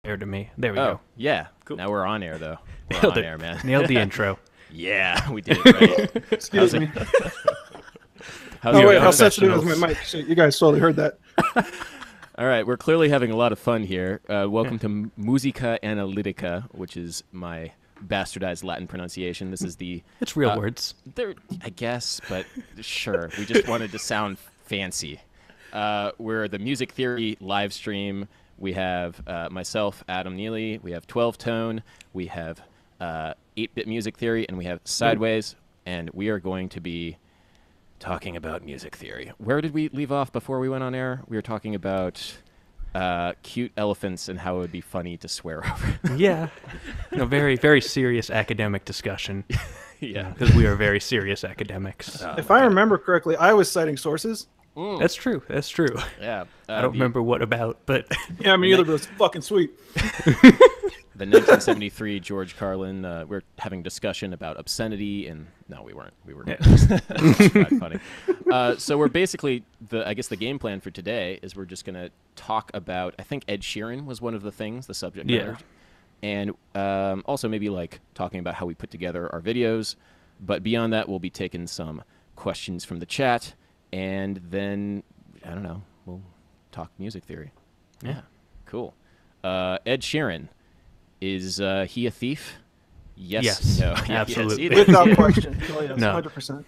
air to me. There we Oh, go. yeah. Cool. Now we're on air, though. We're Nailed on it. air, man. Nailed the intro. Yeah, we did it right. Excuse me. How's Oh it wait, going? how sensitive is my mic? Shit, you guys totally heard that. All right, we're clearly having a lot of fun here. Welcome to MUSICA ANALYTICA, which is my bastardized Latin pronunciation. This is the... It's real words. I guess, but sure. We just wanted to sound fancy. We're the music theory live stream. We have myself, Adam Neely. We have 12 Tone. We have 8-bit music theory, and we have Sideways. And we are going to be talking about music theory. Where did we leave off before we went on air? We were talking about cute elephants and how it would be funny to swear over. Yeah. Very, very serious academic discussion. Yeah. Because we are very serious academics. If I remember correctly, I was citing sources. That's true. That's true. Yeah. I don't remember what about, but... Yeah, I mean, either, but it's fucking sweet. The 1973 George Carlin, we're having discussion about obscenity, and no, we weren't. We were just quite funny. So we're basically, I guess the game plan for today is we're just going to talk about, I think Ed Sheeran was one of the things, the subject matter. And also maybe like talking about how we put together our videos. But beyond that, we'll be taking some questions from the chat, and then, I don't know, we'll talk music theory. Yeah, cool. Ed Sheeran. Is he a thief? Yes. No. Absolutely. Yes, Without question. Oh, yes, No. 100%.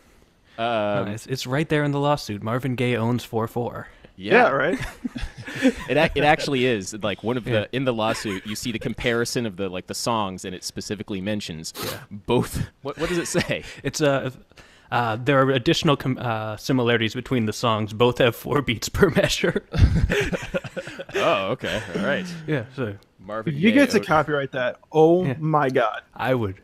No, it's right there in the lawsuit. Marvin Gaye owns 4/4. Yeah, right? It actually is like one of the in the lawsuit. You see the comparison of the songs, and it specifically mentions both. What does it say? It's there are additional similarities between the songs. Both have 4 beats per measure. Oh, okay, all right. Yeah. So Marvin You Gaye get to owed- copyright that. Oh my god. I would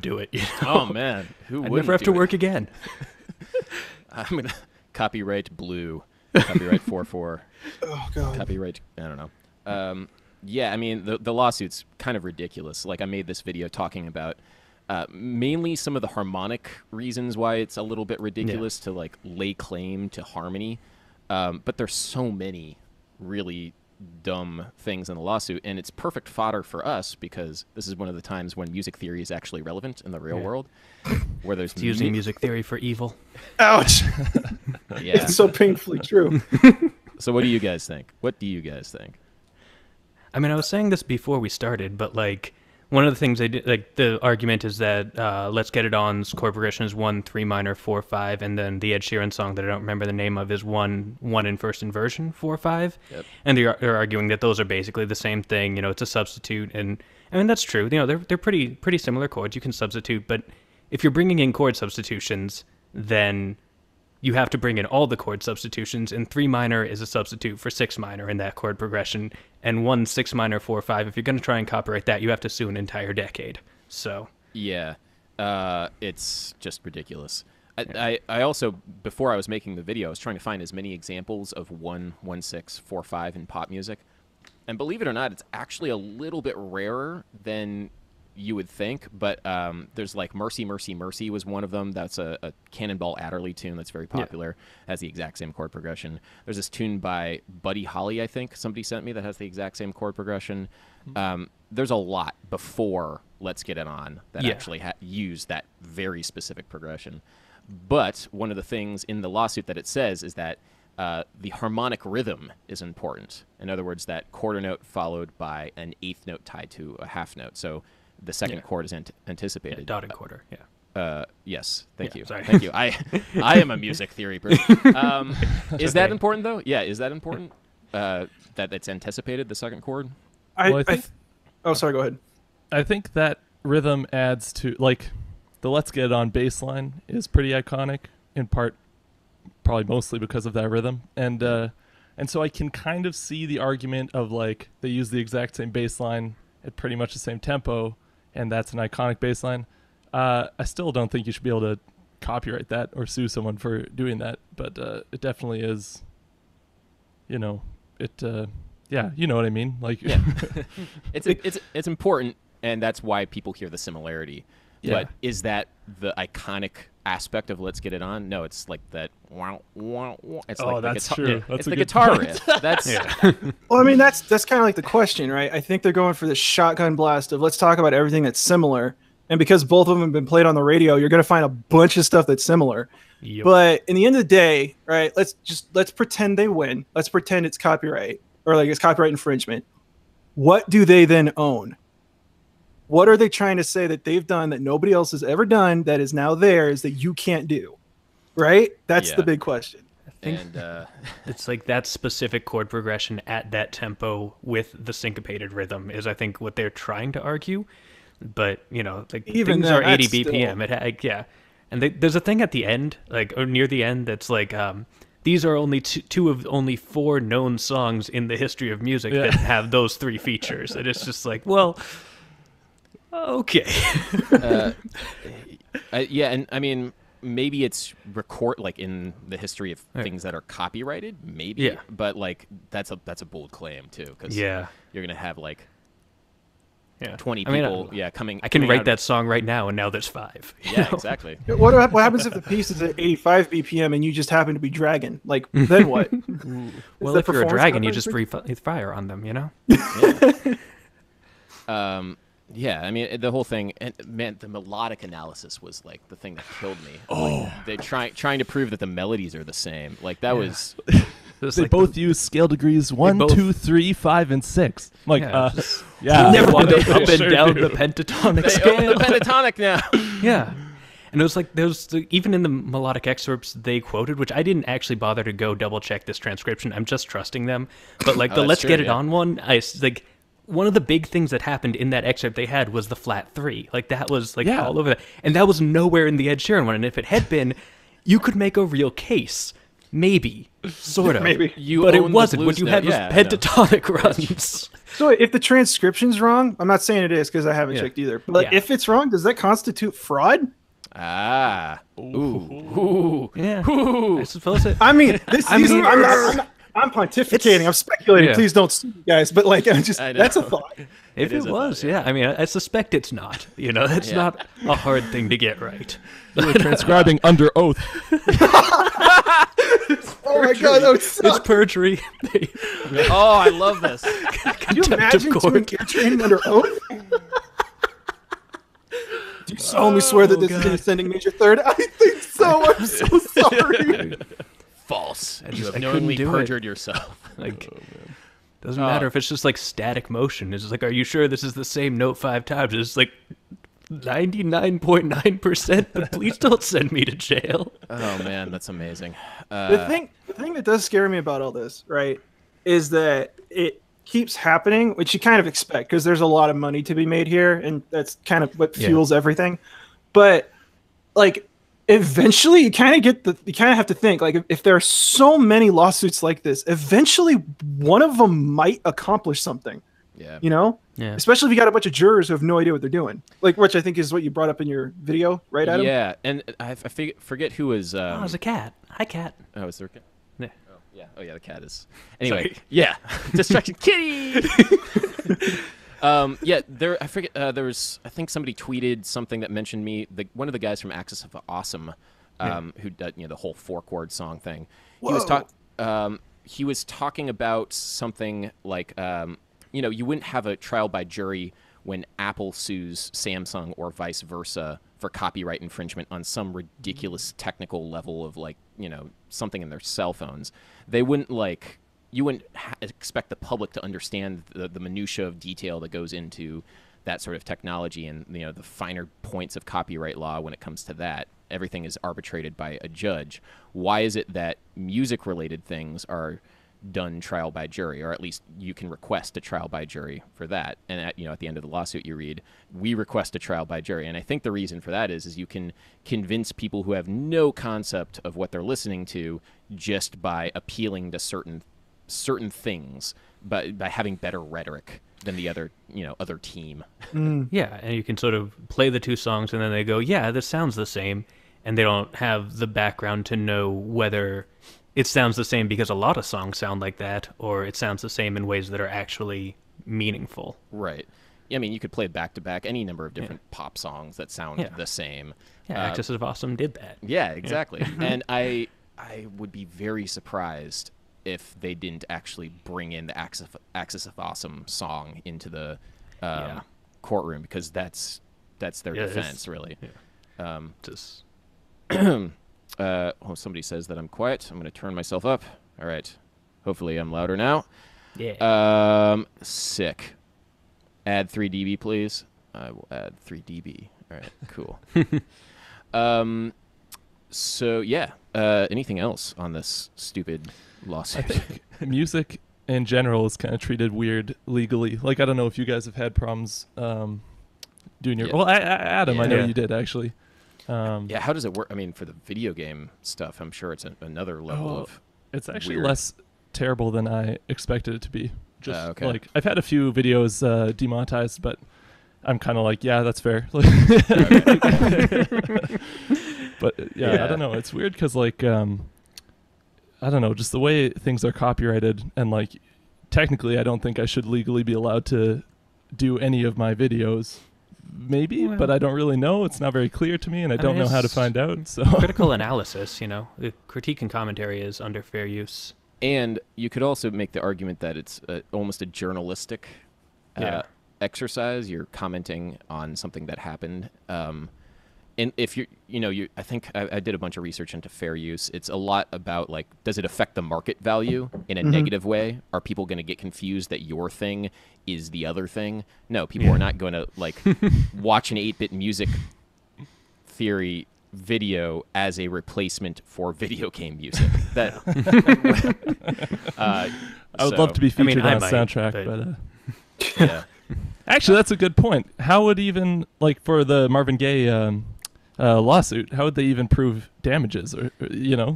do it. You know? Oh man, who I'd would never have to work again. I'm gonna copyright Blue, copyright 4/4. Oh god. Copyright, I don't know. Yeah, I mean, the lawsuit's kind of ridiculous. Like, I made this video talking about mainly some of the harmonic reasons why it's a little bit ridiculous to, like, lay claim to harmony. But there's so many really dumb things in the lawsuit, and it's perfect fodder for us because this is one of the times when music theory is actually relevant in the real world, where there's It's using music theory for evil. Ouch. Yeah. It's so painfully true. So what do you guys think? What do you guys think? I mean, I was saying this before we started, but like one of the things I did, like the argument is that Let's Get It On's chord progression is 1, 3 minor, 4, 5, and then the Ed Sheeran song that I don't remember the name of is 1 in first inversion, 4, 5. Yep. And they're arguing that those are basically the same thing. You know, it's a substitute, and I mean that's true. You know, they're pretty similar chords. You can substitute, but if you're bringing in chord substitutions, then you have to bring in all the chord substitutions, and 3 minor is a substitute for 6 minor in that chord progression, and 1, 6 minor, 4, 5. If you're going to try and copyright that, you have to sue an entire decade. So Yeah, it's just ridiculous. I also, before I was making the video, I was trying to find as many examples of 1, 1, 6, 4, 5 in pop music. And believe it or not, it's actually a little bit rarer than you would think, but there's like Mercy, Mercy, Mercy was one of them. That's a Cannonball Adderley tune that's very popular. Has the exact same chord progression. There's this tune by Buddy Holly, I think, somebody sent me that has the exact same chord progression. There's a lot before Let's Get It On that actually use that very specific progression. But one of the things in the lawsuit that it says is that the harmonic rhythm is important. In other words, that quarter note followed by an eighth note tied to a half note. So the second chord is anticipated. yeah, dotted quarter. Yeah. Yes, thank you. Sorry. Thank you. I am a music theory person. Is that important, though? Yeah, is that important? That it's anticipated, the second chord? Oh, sorry, go ahead. I think that rhythm adds to, like, the Let's Get It On bass line is pretty iconic, in part, probably mostly because of that rhythm. And so I can kind of see the argument of, like, they use the exact same bass line at pretty much the same tempo, and that's an iconic bass line. I still don't think you should be able to copyright that or sue someone for doing that, but it definitely is, you know, yeah, you know what I mean? Like, yeah. It's important, and that's why people hear the similarity. Yeah. But is that the iconic aspect of Let's Get It On. No, it's like that. It's Oh, like that's the true. it's That's a the good guitar point. riff. That's Well, I mean, that's kind of like the question, right? I think they're going for the shotgun blast of let's talk about everything that's similar. And because both of them have been played on the radio, you're going to find a bunch of stuff that's similar. Yep. But in the end of the day, right, let's pretend they win. Let's pretend it's copyright or like it's copyright infringement. What do they then own? What are they trying to say that they've done that nobody else has ever done that is now theirs that you can't do? Right? That's Yeah. the big question. and It's like that specific chord progression at that tempo with the syncopated rhythm is, I think, what they're trying to argue. But, you know, like Even things then, are 80 that's still- BPM. Yeah. And there's a thing at the end, like, or near the end, that's like, these are only two of only 4 known songs in the history of music that have those 3 features. And it's just like, well, okay. yeah, and I mean, maybe it's like in the history of Right. things that are copyrighted, maybe. Yeah. But like that's a bold claim too, because Yeah. you're gonna have like Yeah. 20 I mean, people, coming. I can coming out out- that song right now, and now there's 5. you Yeah, know? exactly. What happens if the piece is at 85 BPM and you just happen to be dragging? Like, then what? Well, the if you're a performance dragon, you copyright just breathe fire on them, you know? Yeah, I mean the whole thing, and man, the melodic analysis was like the thing that killed me. Oh, they trying to prove that the melodies are the same. Like that was. It's They like both use scale degrees 1, both- 2, 3, 5, and 6. I'm like, Yeah, just- yeah. Never want they to up and sure down do. the pentatonic They scale. own the pentatonic now. Yeah. And it was like, even in the melodic excerpts they quoted, which I didn't actually bother to go double check this transcription. I'm just trusting them. But like the that's Let's true, Get It yeah. On one, like one of the big things that happened in that excerpt they had was the flat 3. Like that was like Yeah. all over that. And that was nowhere in the Ed Sheeran one. And if it had been, you could make a real case. Maybe. Sort of. Maybe. But it own the wasn't. What blues you note. had was Yeah, I know. pentatonic runs. So if the transcription's wrong, I'm not saying it is because I haven't Yeah. checked either. But Yeah. if it's wrong, does that constitute fraud? Ah. Ooh. Yeah. I suppose it. I mean, I'm pontificating. It's- I'm speculating. Yeah. Please don't sue me, guys. But like, I know. that's a thought. If is it a was, thought, yeah. I mean, I suspect it's not. You know, that's Yeah. not a hard thing to get right. You were transcribing under oath. Oh my god, that would It's suck. perjury. Oh, I love this. Can you Contempt of imagine doing court. ear training under oath? Do you solemnly swear that this is an ascending major third? I think so. I'm so sorry. False. You have I knowingly couldn't do it. perjured yourself. Like, doesn't matter if it's just like static motion. It's just like, are you sure this is the same note 5 times? It's like 99.9%, but please don't send me to jail. Oh man, that's amazing. The thing that does scare me about all this, right, is that it keeps happening, which you kind of expect because there's a lot of money to be made here, and that's kind of what Yeah. fuels everything. But like, eventually, you kind of have to think like if there are so many lawsuits like this, eventually one of them might accomplish something. Yeah. You know, Yeah. especially if you got a bunch of jurors who have no idea what they're doing, like which I think is what you brought up in your video, right, Adam? Yeah, and I forget who was. Oh, it's a cat. Hi, cat. Oh, is there a cat? Yeah. Oh, yeah. Oh, yeah. The cat is. Anyway, Sorry. yeah. Distraction, kitty. Yeah. There. I forget. There was. I think somebody tweeted something that mentioned me. One of the guys from Axis of Awesome, who did the whole 4-chord song thing. He was talking about something like. You wouldn't have a trial by jury when Apple sues Samsung or vice versa for copyright infringement on some ridiculous technical level of something in their cell phones. They wouldn't you wouldn't expect the public to understand the minutia of detail that goes into that sort of technology and the finer points of copyright law when it comes to that. Everything is arbitrated by a judge. Why is it that music related things are done trial by jury, or at least you can request a trial by jury for that? And at the end of the lawsuit you read, we request a trial by jury. And I think the reason for that is you can convince people who have no concept of what they're listening to just by appealing to certain things, but by having better rhetoric than the other team. Yeah, and you can sort of play the 2 songs, and then they go, yeah, this sounds the same, and they don't have the background to know whether it sounds the same because a lot of songs sound like that, or it sounds the same in ways that are actually meaningful. Right. I mean, you could play back to back any number of different pop songs that sound Yeah. the same. Yeah, Axis of Awesome did that. Yeah, exactly. And I would be very surprised if they didn't actually bring in the Axis of Awesome song into the courtroom, because that's their defense, really. Yeah. Just Somebody says that I'm quiet. I'm going to turn myself up. All right. Hopefully I'm louder now. yeah. Sick. Add 3 dB, please. I will add 3 dB. All right, cool. So yeah, anything else on this stupid lawsuit? I think music in general is kind of treated weird legally. Like, I don't know if you guys have had problems doing your. Yeah. Well, Adam, I know Yeah. you did actually. Yeah, how does it work? I mean, for the video game stuff, I'm sure it's another level of. It's actually weird. less terrible than I expected it to be. Just okay. like I've had a few videos demonetized, but I'm kind of like, yeah, that's fair. But Yeah. I don't know. It's weird because like I don't know, just the way things are copyrighted, and like technically, I don't think I should legally be allowed to do any of my videos. Maybe, Well, but I don't really know. It's not very clear to me, and I don't know how to it's find out. So critical analysis, the critique and commentary is under fair use. And you could also make the argument that it's almost a journalistic exercise. You're commenting on something that happened. And if I think I did a bunch of research into fair use. It's a lot about, like, does it affect the market value in a negative way? Are people going to get confused that your thing is the other thing? No, people are not going to, like, watch an 8-bit music theory video as a replacement for video game music. That I would love to be featured on a might, soundtrack, but yeah. actually, that's a good point. How would even, like, for the Marvin Gaye lawsuit, how would they even prove damages? Or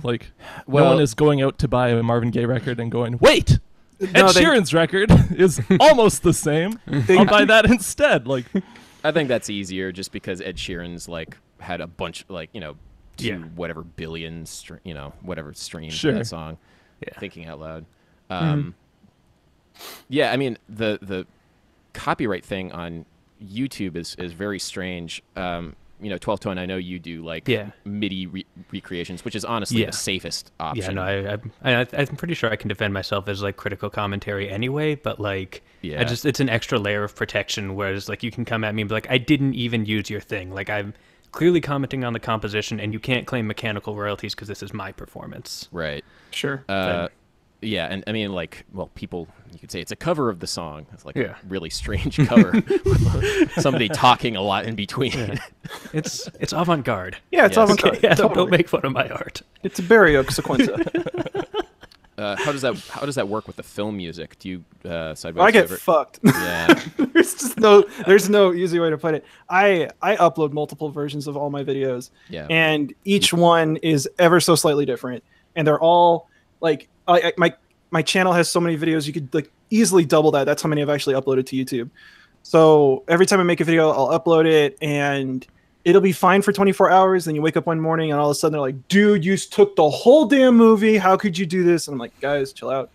like, no one is going out to buy a Marvin Gaye record and going, wait, Ed Sheeran's record is almost the same. I'll buy that instead. Like, I think that's easier just because Ed Sheeran's, like, had a bunch, like, whatever billion, whatever streams for that song. Yeah. Thinking out loud. Yeah, I mean, the copyright thing on YouTube is very strange. 12 Tone, I know you do, like, MIDI recreations, which is honestly the safest option. Yeah, no, I'm pretty sure I can defend myself as, like, critical commentary anyway, but, like, it's an extra layer of protection, whereas, like, you can come at me and be like, I didn't even use your thing. Like, I'm clearly commenting on the composition, and you can't claim mechanical royalties because this is my performance. Right. Sure. Yeah, and I mean, like, well, people, you could say it's a cover of the song. It's like a really strange cover. Somebody talking a lot in between. Yeah. It's avant-garde. Yeah, it's avant-garde. Yeah, Totally. don't make fun of my art. It's a barrio sequenza. How does that work with the film music? Do you side by I get side? fucked. Yeah. there's no easy way to put it. I upload multiple versions of all my videos, and each one is ever so slightly different, and they're all like, my channel has so many videos, you could, like, easily double that. That's how many I've actually uploaded to YouTube. So every time I make a video, I'll upload it, and it'll be fine for 24 hours. Then you wake up one morning, and all of a sudden they're like, "Dude, you took the whole damn movie. How could you do this?" And I'm like, "Guys, chill out."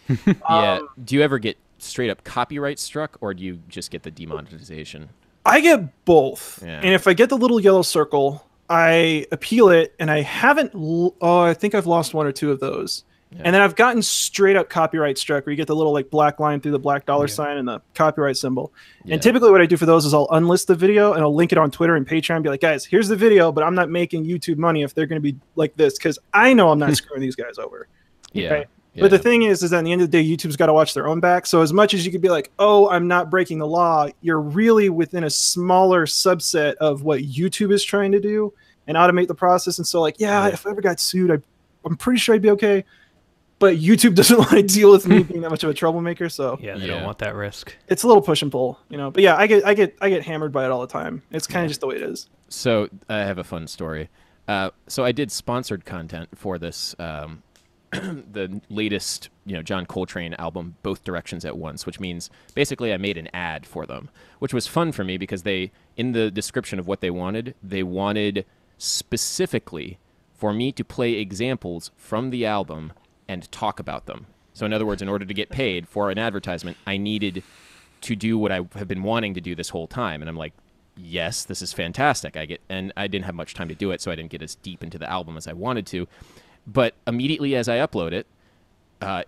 Yeah. Do you ever get straight up copyright struck, or do you just get the demonetization? I get both, Yeah. and if I get the little yellow circle, I appeal it, and I haven't. I think I've lost one or two of those. Yeah. And then I've gotten straight up copyright struck, where you get the little, like, black line through the black dollar sign and the copyright symbol. And typically what I do for those is I'll unlist the video and I'll link it on Twitter and Patreon and be like, guys, here's the video, but I'm not making YouTube money if they're going to be like this, because I know I'm not screwing these guys over. Yeah. Right? But the thing is at the end of the day, YouTube's got to watch their own back. So as much as you could be like, oh, I'm not breaking the law, you're really within a smaller subset of what YouTube is trying to do and automate the process. And so, like, if I ever got sued, I'm pretty sure I'd be okay. But YouTube doesn't want to deal with me being that much of a troublemaker, so they don't want that risk. It's a little push and pull, But yeah, I get hammered by it all the time. It's kind of just the way it is. So I have a fun story. So I did sponsored content for this, the latest, John Coltrane album, Both Directions at Once, which means basically I made an ad for them, which was fun for me because in the description of what they wanted specifically for me to play examples from the album and talk about them. So in other words, in order to get paid for an advertisement, I needed to do what I have been wanting to do this whole time. And I'm like, yes, this is fantastic. And I didn't have much time to do it, so I didn't get as deep into the album as I wanted to. But immediately as I upload it,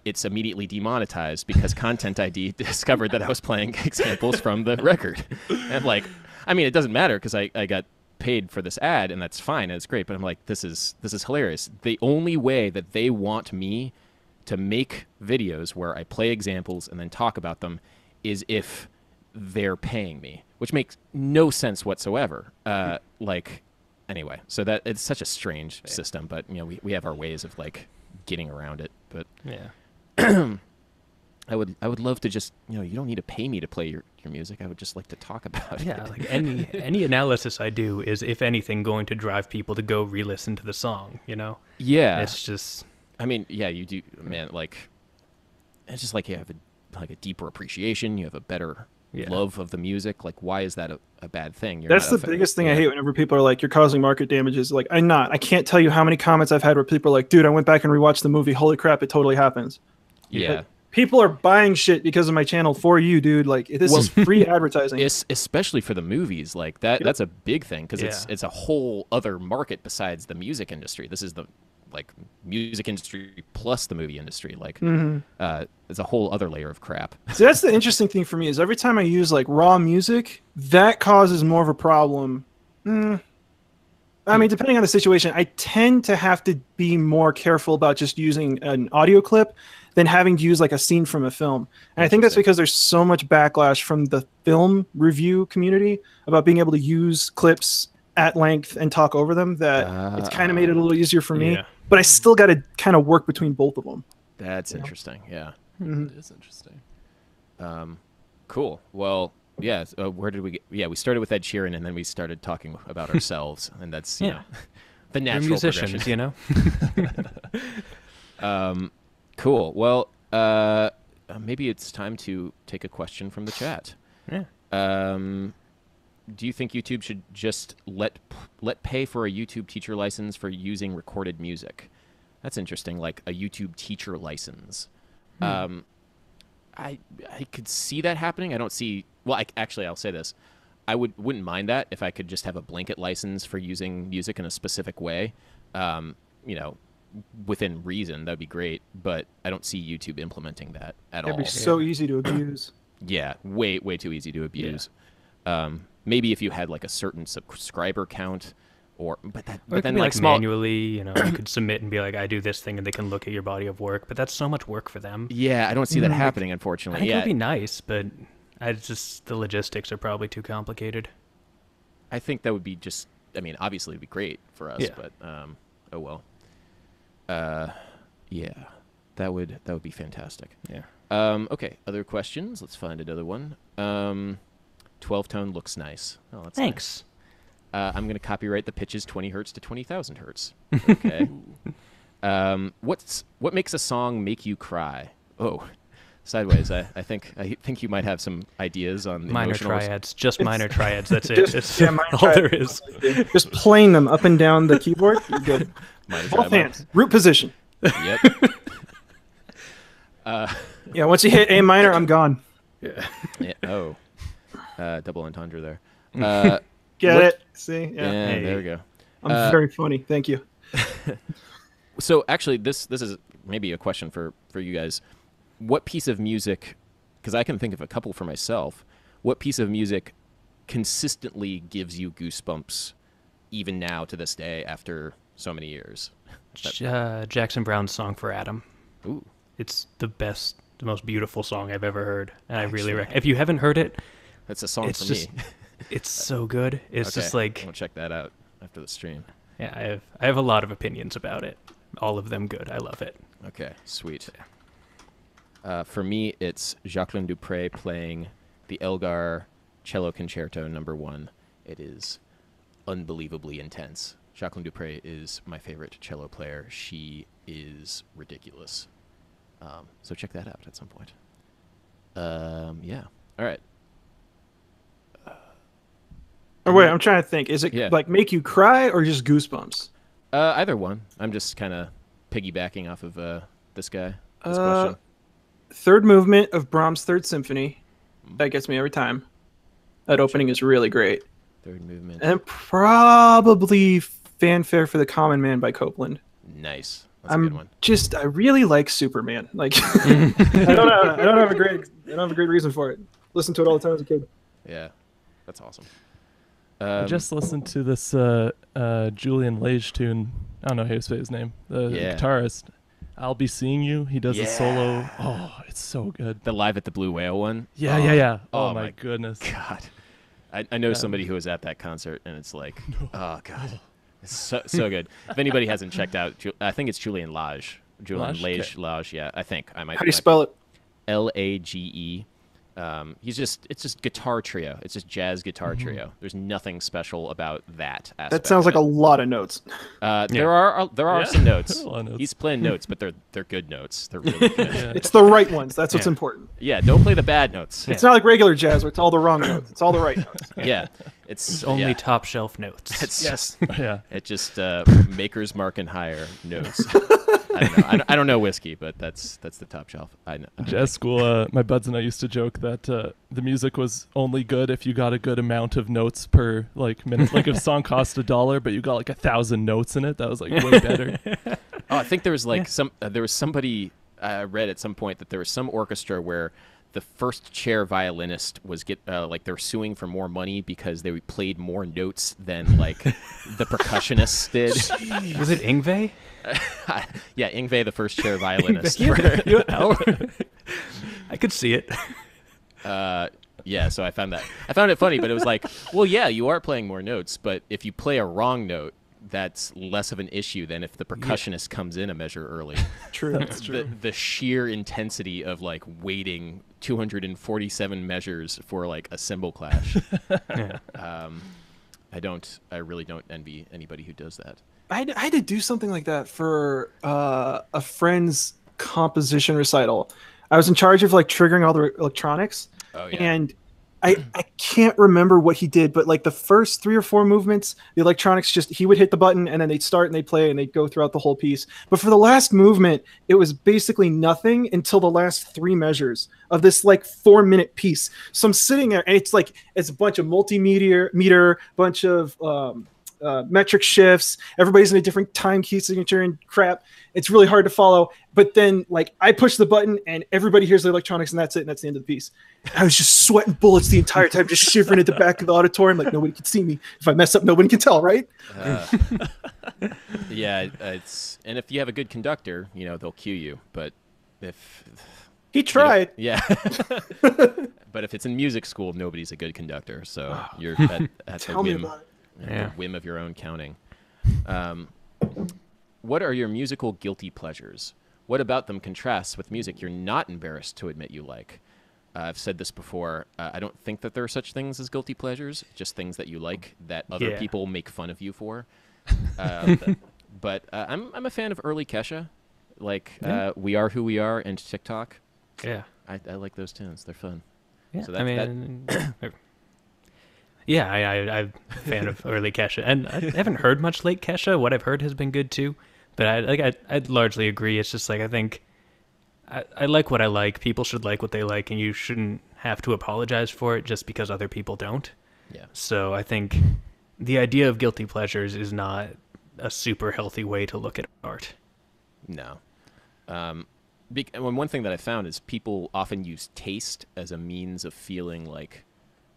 it's immediately demonetized because Content ID discovered that I was playing examples from the record. And like, I mean, it doesn't matter because I got paid for this ad, and that's fine, and it's great. But I'm like, this is hilarious. The only way that they want me to make videos where I play examples and then talk about them is if they're paying me, which makes no sense whatsoever. Like, anyway, so that it's such a strange system, but you know, we have our ways of like getting around it. But Yeah. I would love to just, you know, you don't need to pay me to play your music. I would just like to talk about Yeah, it. like any analysis I do is, if anything, going to drive people to go re-listen to the song, you know? Yeah. It's just... I mean, yeah, you do, man, like, it's just like you have a deeper appreciation, you have a better love of the music. Like, why is that a bad thing? That's the biggest thing I hate whenever people are like, you're causing market damages. Like, I can't tell you how many comments I've had where people are like, dude, I went back and rewatched the movie. Holy crap, it totally happens. Yeah. Like, people are buying shit because of my channel for you, dude. Like, this is free advertising. Especially for the movies, like that. That's a big thing because Yeah. it's a whole other market besides the music industry. This is the like music industry plus the movie industry. Like, it's a whole other layer of crap. So that's the interesting thing for me is every time I use like raw music, that causes more of a problem. I mean, depending on the situation, I tend to have to be more careful about just using an audio clip than having to use like a scene from a film. And I think that's because there's so much backlash from the film review community about being able to use clips at length and talk over them that it's kind of made it a little easier for me. Yeah. But I still got to kind of work between both of them. That's interesting. Yeah. It is interesting. Cool. Well, yeah. Where did we get? Yeah, we started with Ed Sheeran, and then we started talking about ourselves, and that's you know, the We're natural musicians, progression. you know? Cool. Well, maybe it's time to take a question from the chat. Yeah. Do you think YouTube should just let pay for a YouTube teacher license for using recorded music? That's interesting, like a YouTube teacher license. I could see that happening. I don't see. Well, I'll say this. I wouldn't mind that if I could just have a blanket license for using music in a specific way. You know, within reason, that'd be great. But I don't see YouTube implementing that at all. It'd be so easy to abuse. Yeah, way too easy to abuse. Maybe if you had like a certain subscriber count, but then like small manually, you know, you could submit and be like, I do this thing, and they can look at your body of work. But that's so much work for them. Yeah, I don't see that happening, I unfortunately. think Yeah, it'd be nice, but the logistics are probably too complicated. I think that would be just. I mean, obviously, it'd be great for us, Yeah. but oh well. Yeah, that would be fantastic. Yeah. Okay, other questions. Let's find another one. 12-tone looks nice. Oh, that's Thanks. nice. I'm going to copyright the pitches 20 hertz to 20,000 hertz. Okay. What makes a song make you cry? Oh, sideways. I think you might have some ideas on the Minor emotional triads, just minor triads. That's it. It's minor all there triads. is. Just playing them up and down the keyboard. You're good. minor Both triad. hands. Root position. Yep. Yeah, once you hit A minor, I'm gone. Yeah. Oh. Double entendre there. Get What- it? See? Yeah. Yeah, Hey. there we go. I'm very funny. Thank you. So actually, this is maybe a question for you guys. What piece of music, because I can think of a couple for myself, what piece of music consistently gives you goosebumps even now to this day after so many years? Jackson Brown's song for Adam. Ooh. It's the best, the most beautiful song I've ever heard, and I really Actually, recommend. If you haven't heard it, That's a song it's for just, me. it's so good. It's Okay, just like, I'll check that out after the stream. yeah, I have a lot of opinions about it. All of them good. I love it. Okay, sweet. For me, it's Jacqueline Dupre playing the Elgar Cello Concerto No. 1. It is unbelievably intense. Jacqueline Dupre is my favorite cello player. She is ridiculous. So check that out at some point. Yeah. All right. Or wait, I'm trying to think. Is it Yeah. like make you cry or just goosebumps? Either one. I'm just kind of piggybacking off of this guy. This Uh, question. Third movement of Brahms' Third Symphony. That gets me every time. That opening is really great. Third movement. And probably Fanfare for the Common Man by Copeland. Nice. That's a good one. I really like Superman. Like, I don't have a great reason for it. Listen to it all the time as a kid. Yeah, that's awesome. I just listened to this Julian Lage tune. I don't know how to say his name. The guitarist. I'll Be Seeing You. He does a solo. Oh, it's so good. The Live at the Blue Whale one? Yeah. Oh, my goodness. God. I know somebody who was at that concert, and it's like, oh, God. It's so good. If anybody hasn't checked out, I think it's Julian Lage. Lage, yeah. I think. I might. How do you spell it? Lage. It's just guitar trio. It's just jazz guitar trio. There's nothing special about that aspect. That sounds like a lot of notes. There are some notes. He's playing notes, but they're good notes. They're really good. It's the right ones. That's what's important. Yeah, don't play the bad notes. It's not like regular jazz where it's all the wrong notes. It's all the right notes. Yeah, it's only top shelf notes. It's just it just Maker's Mark and higher notes. I don't know whiskey, but that's the top shelf. I know. Jazz school, my buds and I used to joke that the music was only good if you got a good amount of notes per minute. Like if a song cost $1, but you got 1,000 notes in it, that was way better. Oh, I think there was there was somebody I read at some point that there was some orchestra where the first chair violinist was they're suing for more money because they played more notes than the percussionists did. Was it Yngwie? Yeah, Yngwie, the first chair violinist. I could see it. Yeah, so I found it funny, but it was like, well, yeah, you are playing more notes, but if you play a wrong note, that's less of an issue than if the percussionist comes in a measure early. True. That's true. The sheer intensity of waiting 247 measures for a cymbal clash. I really don't envy anybody who does that. I had to do something like that for a friend's composition recital. I was in charge of triggering all the electronics. Oh, yeah. And I can't remember what he did, but the first 3 or 4 movements, the electronics he would hit the button and then they'd start and they'd play and they'd go throughout the whole piece. But for the last movement, it was basically nothing until the last 3 measures of this 4-minute piece. So I'm sitting there and it's a bunch of multimeter, bunch of metric shifts. Everybody's in a different time key signature and crap. It's really hard to follow. But then I push the button and everybody hears the electronics and that's it. And that's the end of the piece. I was just sweating bullets the entire time, just shivering at the back of the auditorium. Nobody can see me. If I mess up, nobody can tell, right? Yeah, and if you have a good conductor, they'll cue you. But if he tried, yeah. But if it's in music school, nobody's a good conductor. So you're at tell me about it. The whim of your own counting. What are your musical guilty pleasures? What about them contrasts with music you're not embarrassed to admit you like? I've said this before. I don't think that there are such things as guilty pleasures, just things that you like that other people make fun of you for. But I'm a fan of early Kesha, We Are Who We Are and TikTok. Yeah. I like those tunes. They're fun. Yeah, So yeah, I'm a fan of early Kesha, and I haven't heard much late Kesha. What I've heard has been good too, but I'd largely agree. It's just I think I like what I like. People should like what they like, and you shouldn't have to apologize for it just because other people don't. Yeah. So I think the idea of guilty pleasures is not a super healthy way to look at art. No. One thing that I found is people often use taste as a means of feeling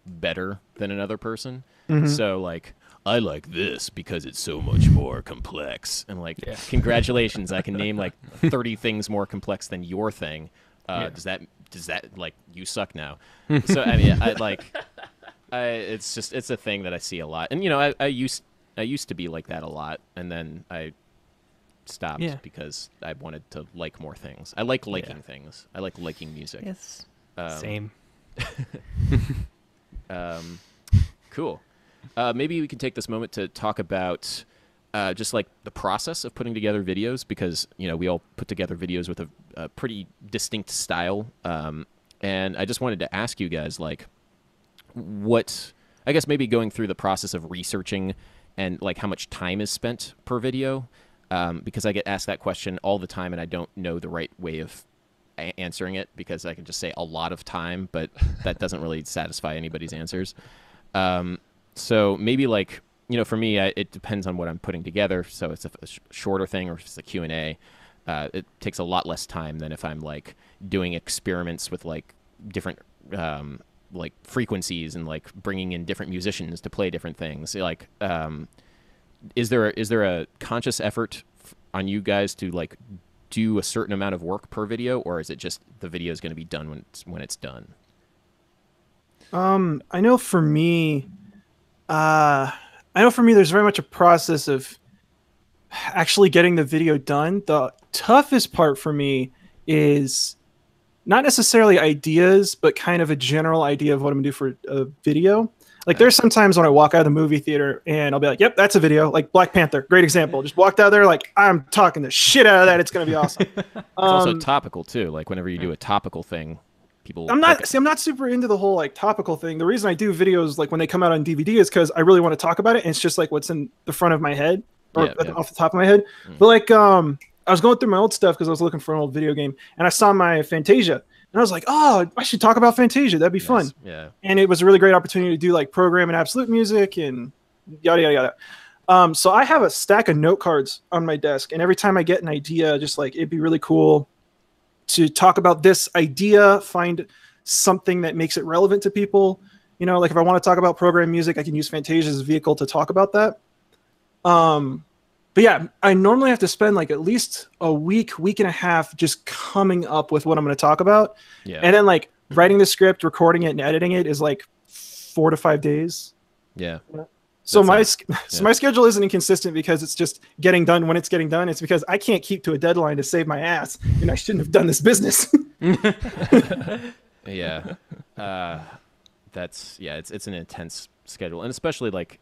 better than another person. Mm-hmm. So I like this because it's so much more complex. And congratulations, I can name 30 things more complex than your thing. Does that you suck now? So I mean, it's a thing that I see a lot. And I used to be like that a lot, and then I stopped because I wanted to like more things. I like liking things. I like liking music. Yes. Same. Cool. Maybe we can take this moment to talk about just the process of putting together videos, because we all put together videos with a pretty distinct style, and I just wanted to ask you guys what, I guess maybe going through the process of researching and how much time is spent per video, because I get asked that question all the time and I don't know the right way of answering it because I can just say a lot of time, but that doesn't really satisfy anybody's answers. So maybe like, you know, for me, it depends on what I'm putting together. So it's a shorter thing, or if it's a Q&A, it takes a lot less time than if I'm like doing experiments with like different like frequencies and like bringing in different musicians to play different things. Like, is there a conscious effort on you guys to like do a certain amount of work per video, or is it just the video is going to be done when it's done? I know for me, there's very much a process of actually getting the video done. The toughest part for me is not necessarily ideas, but kind of a general idea of what I'm gonna do for a video. Like there's sometimes when I walk out of the movie theater and I'll be like, yep, that's a video. Like Black Panther, great example. Just walked out there like, I'm talking the shit out of that. It's going to be awesome. It's also topical too. Like whenever you do a topical thing, people... I'm not super into the whole like topical thing. The reason I do videos like when they come out on DVD is because I really want to talk about it. And it's just like what's in the front of my head or off the top of my head. But like, I was going through my old stuff because I was looking for an old video game and I saw my Fantasia. And I was like, oh, I should talk about Fantasia. That'd be fun. Yeah. And it was a really great opportunity to do like program and absolute music and yada, yada, yada. So I have a stack of note cards on my desk. And every time I get an idea, just like, it'd be really cool to talk about this idea, find something that makes it relevant to people. You know, like if I want to talk about program music, I can use Fantasia as a vehicle to talk about that. But yeah, I normally have to spend like at least a week and a half just coming up with what I'm going to talk about. Yeah. And then like writing the script, recording it, and editing it is like 4 to 5 days. Yeah. So my schedule isn't inconsistent because it's just getting done when it's getting done. It's because I can't keep to a deadline to save my ass, and I shouldn't have done this business. Yeah. It's an intense schedule, and especially like,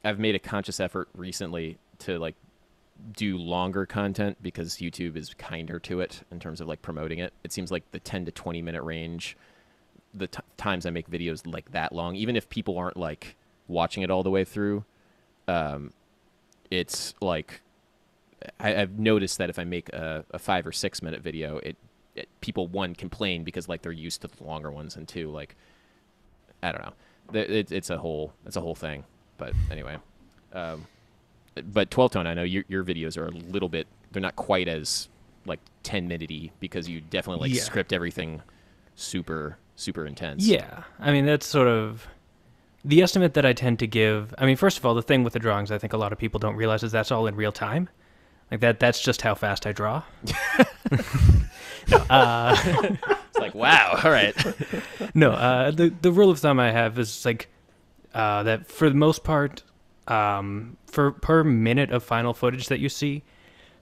I've made a conscious effort recently to like do longer content because YouTube is kinder to it in terms of like promoting it. It seems like the 10 to 20 minute range, the times I make videos like that long, even if people aren't like watching it all the way through, it's like I've noticed that if I make a 5 or 6 minute video, people, one, complain because like they're used to the longer ones, and two, like, I don't know, it's a whole thing. But anyway, but 12 Tone, I know your videos are a little bit, they're not quite as like 10-minute-y because you definitely like script everything super intense. Yeah, I mean that's sort of the estimate that I tend to give. I mean, first of all, the thing with the drawings, I think a lot of people don't realize is that's all in real time. Like that's just how fast I draw. It's like, wow, all right. No, the rule of thumb I have is like that for the most part, for per minute of final footage that you see,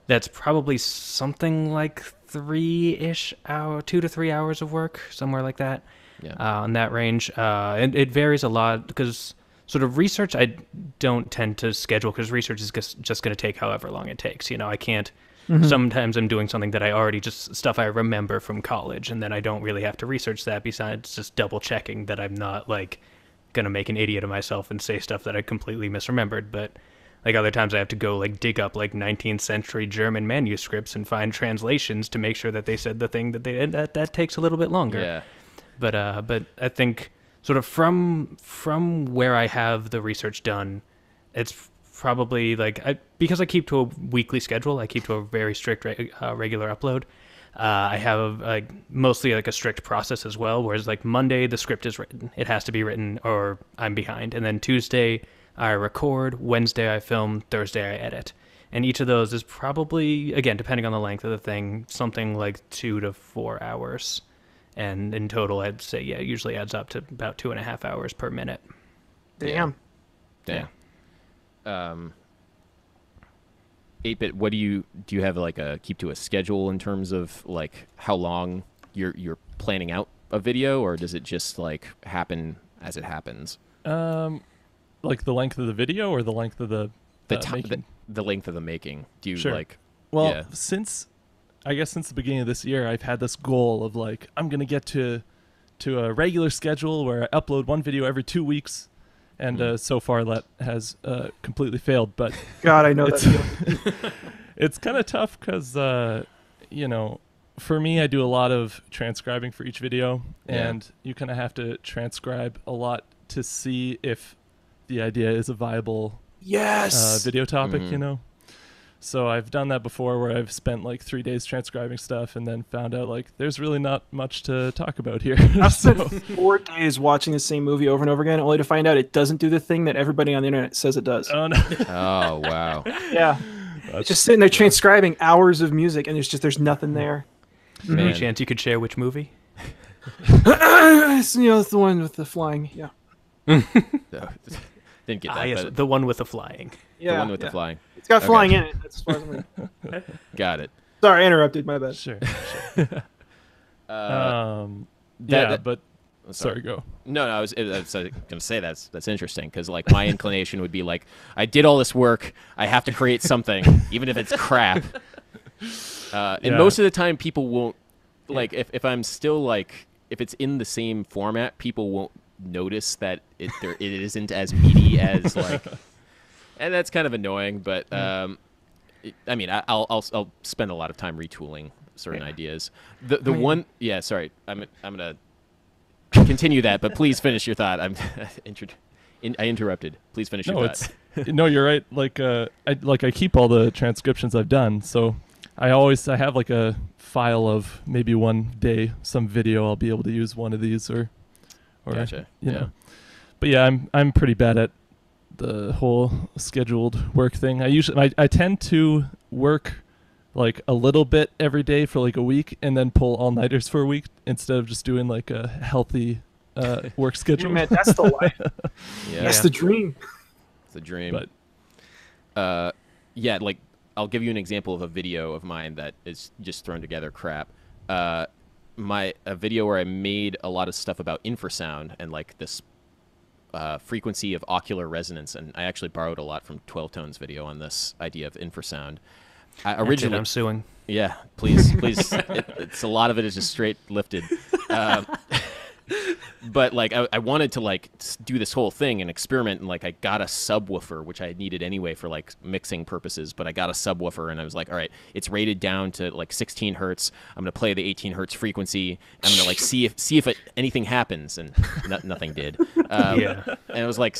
that's probably something like 2 to 3 hours of work, somewhere like that. Yeah. In that range. And it varies a lot because sort of research I don't tend to schedule because research is just going to take however long it takes. You know, I can't. Sometimes I'm doing something that I already stuff I remember from college, and then I don't really have to research that besides just double checking that I'm not like gonna make an idiot of myself and say stuff that I completely misremembered. But like other times I have to go like dig up like 19th century German manuscripts and find translations to make sure that they said the thing that they did. That takes a little bit longer. Yeah. But I think sort of from where I have the research done, it's probably like because I keep to a weekly schedule, I keep to a very strict regular upload. I have mostly like a strict process as well, whereas like Monday the script is written, it has to be written or I'm behind, and then Tuesday I record, Wednesday I film, Thursday I edit, and each of those is probably, again depending on the length of the thing, something like 2 to 4 hours, and in total I'd say it usually adds up to about 2.5 hours per minute. Damn. Yeah. 8-bit, what do you have like keep to a schedule in terms of like how long you're planning out a video, or does it just like happen as it happens? Like the length of the video or the length of the making? The length of the making. Do you like? Well, yeah. since the beginning of this year, I've had this goal of like I'm gonna get to a regular schedule where I upload one video every 2 weeks. And so far that has completely failed. But God, I know that. It's kind of tough because, you know, for me, I do a lot of transcribing for each video, Yeah. and you kind of have to transcribe a lot to see if the idea is a viable Yes. video topic, Mhm. you know? So I've done that before where I've spent like 3 days transcribing stuff and then found out like there's really not much to talk about here. I've So- spent 4 days watching the same movie over and over again, only to find out it doesn't do the thing that everybody on the internet says it does. Oh, no. Oh wow. Yeah. It's just sitting there transcribing hours of music, and there's nothing there. Any Man. chance you could share which movie? It's, it's the one with the flying. Yeah. Didn't get Ah, that. yes, but the one with the flying. Yeah. the one with yeah. the flying. It's got Okay. flying in it. That's as far as I'm gonna... Got it. Sorry, I interrupted. My bad. Sure. Uh, Yeah, that- but oh, sorry, go. No, I was going to say that's interesting because like my inclination would be like I did all this work, I have to create something, even if it's crap. And Yeah. most of the time, people won't like if I'm still like if it's in the same format, people won't notice that it isn't as meaty as like, and that's kind of annoying. But I mean, I'll spend a lot of time retooling certain ideas. The one, yeah, sorry, I'm gonna continue that, but please finish your thought. I interrupted. Please finish No, your thought. it's no, you're right. Like I keep all the transcriptions I've done, so I have like a file of maybe one day some video I'll be able to use one of these or Gotcha. you Yeah. know. But yeah, I'm pretty bad at the whole scheduled work thing. I tend to work like a little bit every day for like a week and then pull all-nighters for a week instead of just doing like a healthy work schedule. Man, that's the life. Yeah. That's the dream. It's a dream. But Yeah, like I'll give you an example of a video of mine that is just thrown together crap. A video where I made a lot of stuff about infrasound and like this frequency of ocular resonance, and I actually borrowed a lot from 12 Tone's video on this idea of infrasound. Originally, I'm suing. yeah, please. It's a lot of it is just straight lifted. But like I wanted to like do this whole thing and experiment, and like I got a subwoofer, which I needed anyway for like mixing purposes, but I got a subwoofer and I was like, all right, it's rated down to like 16 hertz. I'm gonna play the 18 hertz frequency. I'm gonna like see if anything happens, and nothing did. Yeah. And it was like,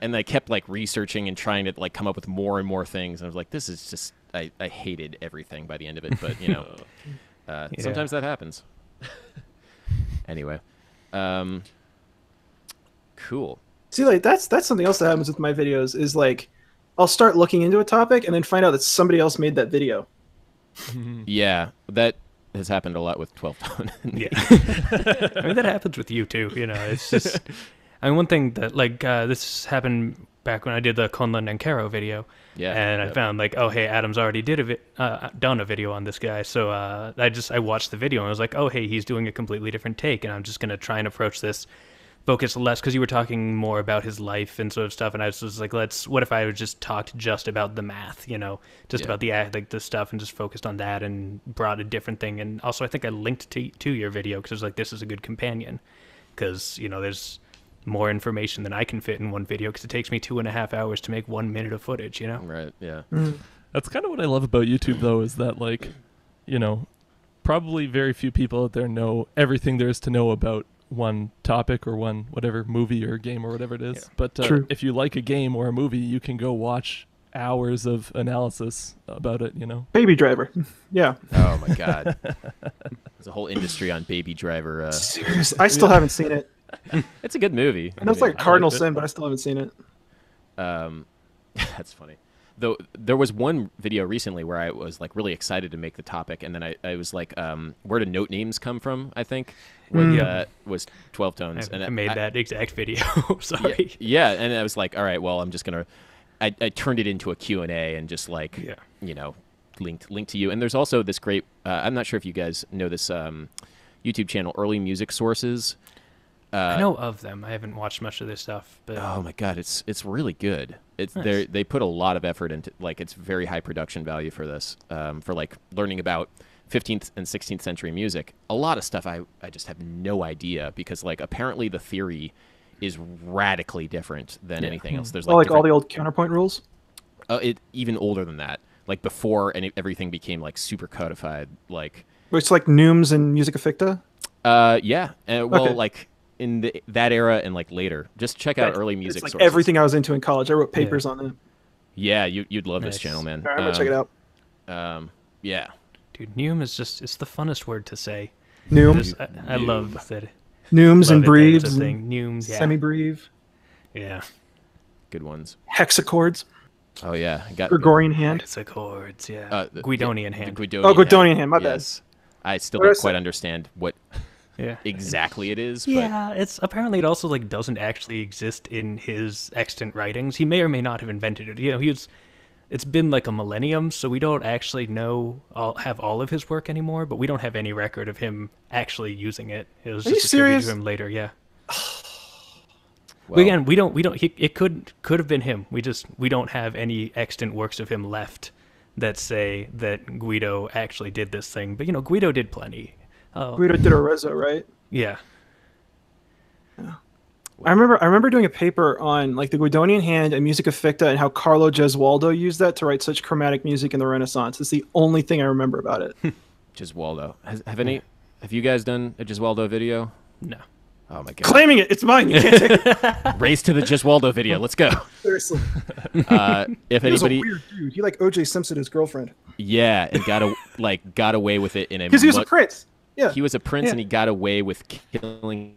and I kept like researching and trying to like come up with more and more things. And I was like, this is just I hated everything by the end of it, but you know, sometimes that happens. Anyway. Cool. See, like that's something else that happens with my videos is like I'll start looking into a topic and then find out that somebody else made that video. Yeah, that has happened a lot with 12 Tone. Yeah. I mean, that happens with you too. You know, it's just. I mean, one thing that like this happened back when I did the Conlon and Caro video. Yeah, And I yep. found like, oh hey, Adam's already done a video on this guy. So I watched the video and I was like, oh hey, he's doing a completely different take, and I'm just gonna try and approach this, focus less, because you were talking more about his life and sort of stuff, and I was just like, what if I just talked just about the math, you know, just Yeah. about the stuff, and just focused on that and brought a different thing. And also I think I linked to your video because I was like, this is a good companion, because you know there's more information than I can fit in one video because it takes me 2.5 hours to make 1 minute of footage, you know. Right, yeah. that's kind of what I love about YouTube though, is that like, you know, probably very few people out there know everything there is to know about one topic or one whatever movie or game or whatever it is. Yeah. But True. if you like a game or a movie, you can go watch hours of analysis about it, you know. Baby Driver. Yeah. Oh my god. There's a whole industry on Baby Driver. Seriously, I still haven't seen it. It's a good movie. I know it's like a cardinal liked it. sin, but I still haven't seen it. That's funny. Though there was one video recently where I was like really excited to make the topic, and then I was like, where do note names come from? I think was 12 Tones, I and made that exact video. Sorry. Yeah, and I was like, all right, well, I'm just gonna. I turned it into a Q&A and just like, Yeah. you know, linked to you. And there's also this great. I'm not sure if you guys know this YouTube channel, Early Music Sources. I know of them. I haven't watched much of their stuff, but Oh my god, it's really good. It's Nice. they put a lot of effort into, like, it's very high production value for this, for like learning about 15th and 16th century music. A lot of stuff I just have no idea, because like apparently the theory is radically different than anything else. There's Oh, like all different- the old counterpoint rules. it even older than that, like before everything became like super codified. Like Which like Nooms and Musica Ficta. Yeah. Well, Okay. like in that era and like later. Just check out early music It's like sources. everything I was into in college. I wrote papers on them. Yeah, you'd love this Nice. channel, man. All right, I'm gonna check it out. Yeah. Dude, Noom is just, it's the funnest word to say. Nooms, I love that. Nooms and Love it that it's breathes, a and thing. Noom, yeah. semi-breathe, Yeah. Good ones. hexachords, Oh yeah. Got Gregorian hand. Hexachords, yeah. the- Guidonian the hand. Guidonian Oh, Guidonian hand, my bad. Yes. I still What don't is quite it? understand what Yeah. exactly it is, but Yeah, it's apparently it also like doesn't actually exist in his extant writings. He may or may not have invented it. You know, it's been like a millennium, so we don't actually have all of his work anymore, but we don't have any record of him actually using it. It was Are you just attributed serious? to him later, yeah. well, Again, we don't it could have been him. We don't have any extant works of him left that say that Guido actually did this thing. But you know, Guido did plenty. Oh, Guido did Arezzo, right? yeah. I remember doing a paper on like the Guidonian hand and Musica Ficta and how Carlo Gesualdo used that to write such chromatic music in the Renaissance. It's the only thing I remember about it. Gesualdo. Have you guys done a Gesualdo video? No. Oh my god. Claiming it, it's mine. You can't take it. Race to the Gesualdo video. Let's go. Seriously. If He was a anybody weird dude. He like O.J. Simpson, his girlfriend. Yeah, and got away with it in a Because he was a much- prince. Yeah. He was a prince Yeah. and he got away with killing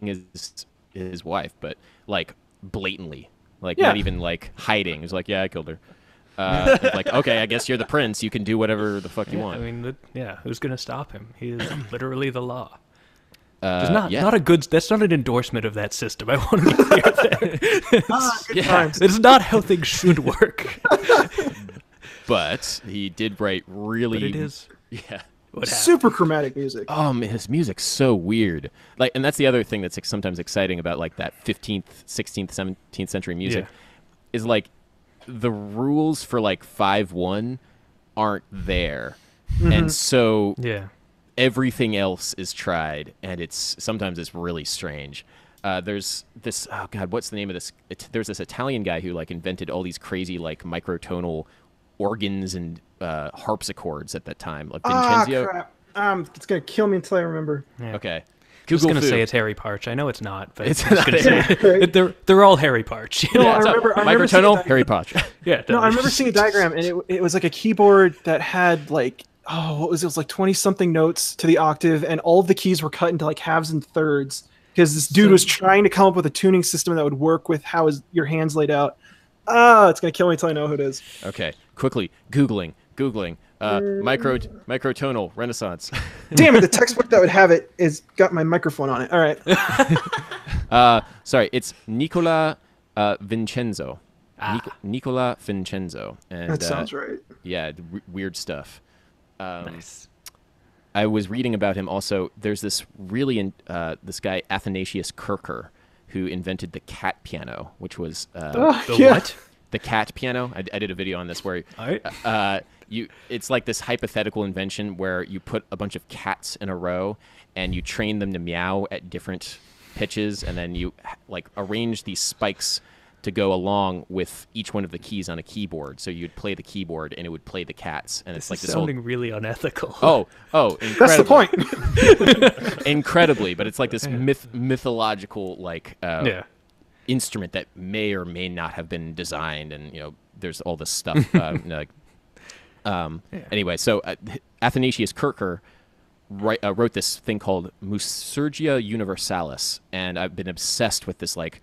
his wife, but like blatantly, like Yeah. not even like hiding. He was like, yeah, I killed her. It's like, okay, I guess you're the prince. You can do whatever the fuck you Yeah, want. I mean, who's gonna stop him? He is literally the law. Yeah. Not a good. That's not an endorsement of that system. I want to be clear there. Good Yeah. times. It's not how things should work. But he did write really. But it is Yeah. what happened. Super chromatic music. Oh man, his music's so weird. Like, and that's the other thing that's like, sometimes exciting about like that 15th, 16th, 17th century music, Yeah. is like the rules for like 5/1 aren't there, and so Yeah. everything else is tried, and sometimes it's really strange. There's this, oh god, what's the name of this? There's this Italian guy who like invented all these crazy like microtonal organs and harpsichords at that time, like Vincenzo. Crap. It's gonna kill me until I remember. Yeah. Okay, I was Google gonna say Foo. it's Harry Parch. I know it's not, but It's I'm just gonna say it. They're all Harry Parch. You know? I So, remember seeing microtonal that- Harry Potter. Yeah. No, I remember seeing a diagram, and it was like a keyboard that had like, what was it? It was like 20 something notes to the octave, and all of the keys were cut into like halves and thirds because this dude was trying to come up with a tuning system that would work with how your hands laid out. It's gonna kill me until I know who it is. Okay, quickly googling microtonal Renaissance. Damn it! The textbook that would have it is got my microphone on it. All right. Sorry, it's Nicola Vincenzo. Ah. Nicola Vincenzo. And, That sounds right. Yeah, weird stuff. Nice. I was reading about him also. There's this this guy Athanasius Kircher who invented the cat piano, which was The Yeah. what? the cat piano. I did a video on this where Alright. it's like this hypothetical invention where you put a bunch of cats in a row and you train them to meow at different pitches, and then you like arrange these spikes to go along with each one of the keys on a keyboard. So you'd play the keyboard and it would play the cats, and This it's like is this whole sounding really unethical. incredibly. That's the point. Incredibly, but it's like this mythological like Yeah. instrument that may or may not have been designed, and there's all this stuff. Anyway, so Athanasius Kircher wrote this thing called Musica Universalis, and I've been obsessed with this like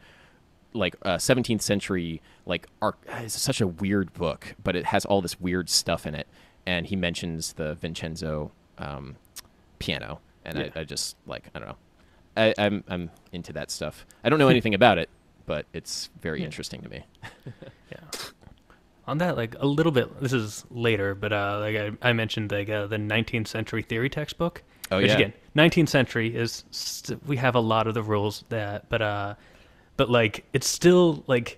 17th century it's such a weird book, but it has all this weird stuff in it, and he mentions the Vincenzo piano, and I just like, I don't know, I'm into that stuff. I don't know anything about it, but it's very interesting to me. Yeah. On that, like a little bit. This is later, but like I mentioned, like the 19th century theory textbook. Oh, which yeah. Again, 19th century is we have a lot of the rules that, but like it's still like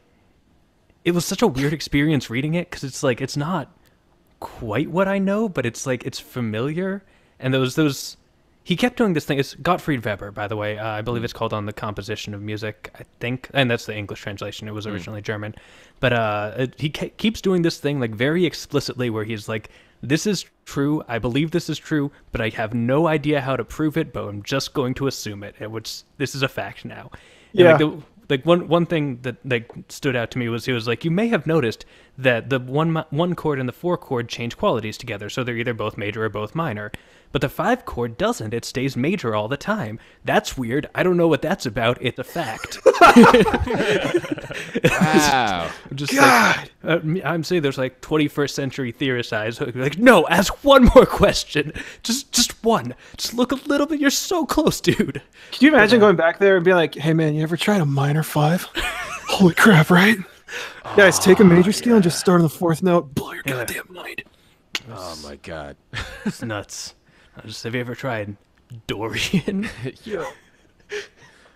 it was such a weird experience reading it because it's like it's not quite what I know, but it's like it's familiar, and those he kept doing this thing. It's Gottfried Weber, by the way. I believe it's called On the Composition of Music, I think. And that's the English translation. It was originally German. But he keeps doing this thing like very explicitly where he's like, this is true. I believe this is true, but I have no idea how to prove it, but I'm just going to assume it, which this is a fact now. And Yeah. like one thing that like stood out to me was he was like, you may have noticed that the one chord and the 4 chord change qualities together, so they're either both major or both minor. But the 5 chord doesn't. It stays major all the time. That's weird. I don't know what that's about. It's a fact. Wow. Just God. like, I'm saying there's like 21st century theorist eyes. Like, no, ask one more question. Just one. Just look a little bit. You're so close, dude. Can you imagine going back there and being like, hey, man, you ever tried a minor 5? Holy crap, right? Guys, take a major scale and just start on the 4th note. Blow your goddamn mind. Oh my God. It's nuts. Have you ever tried Dorian? Yeah.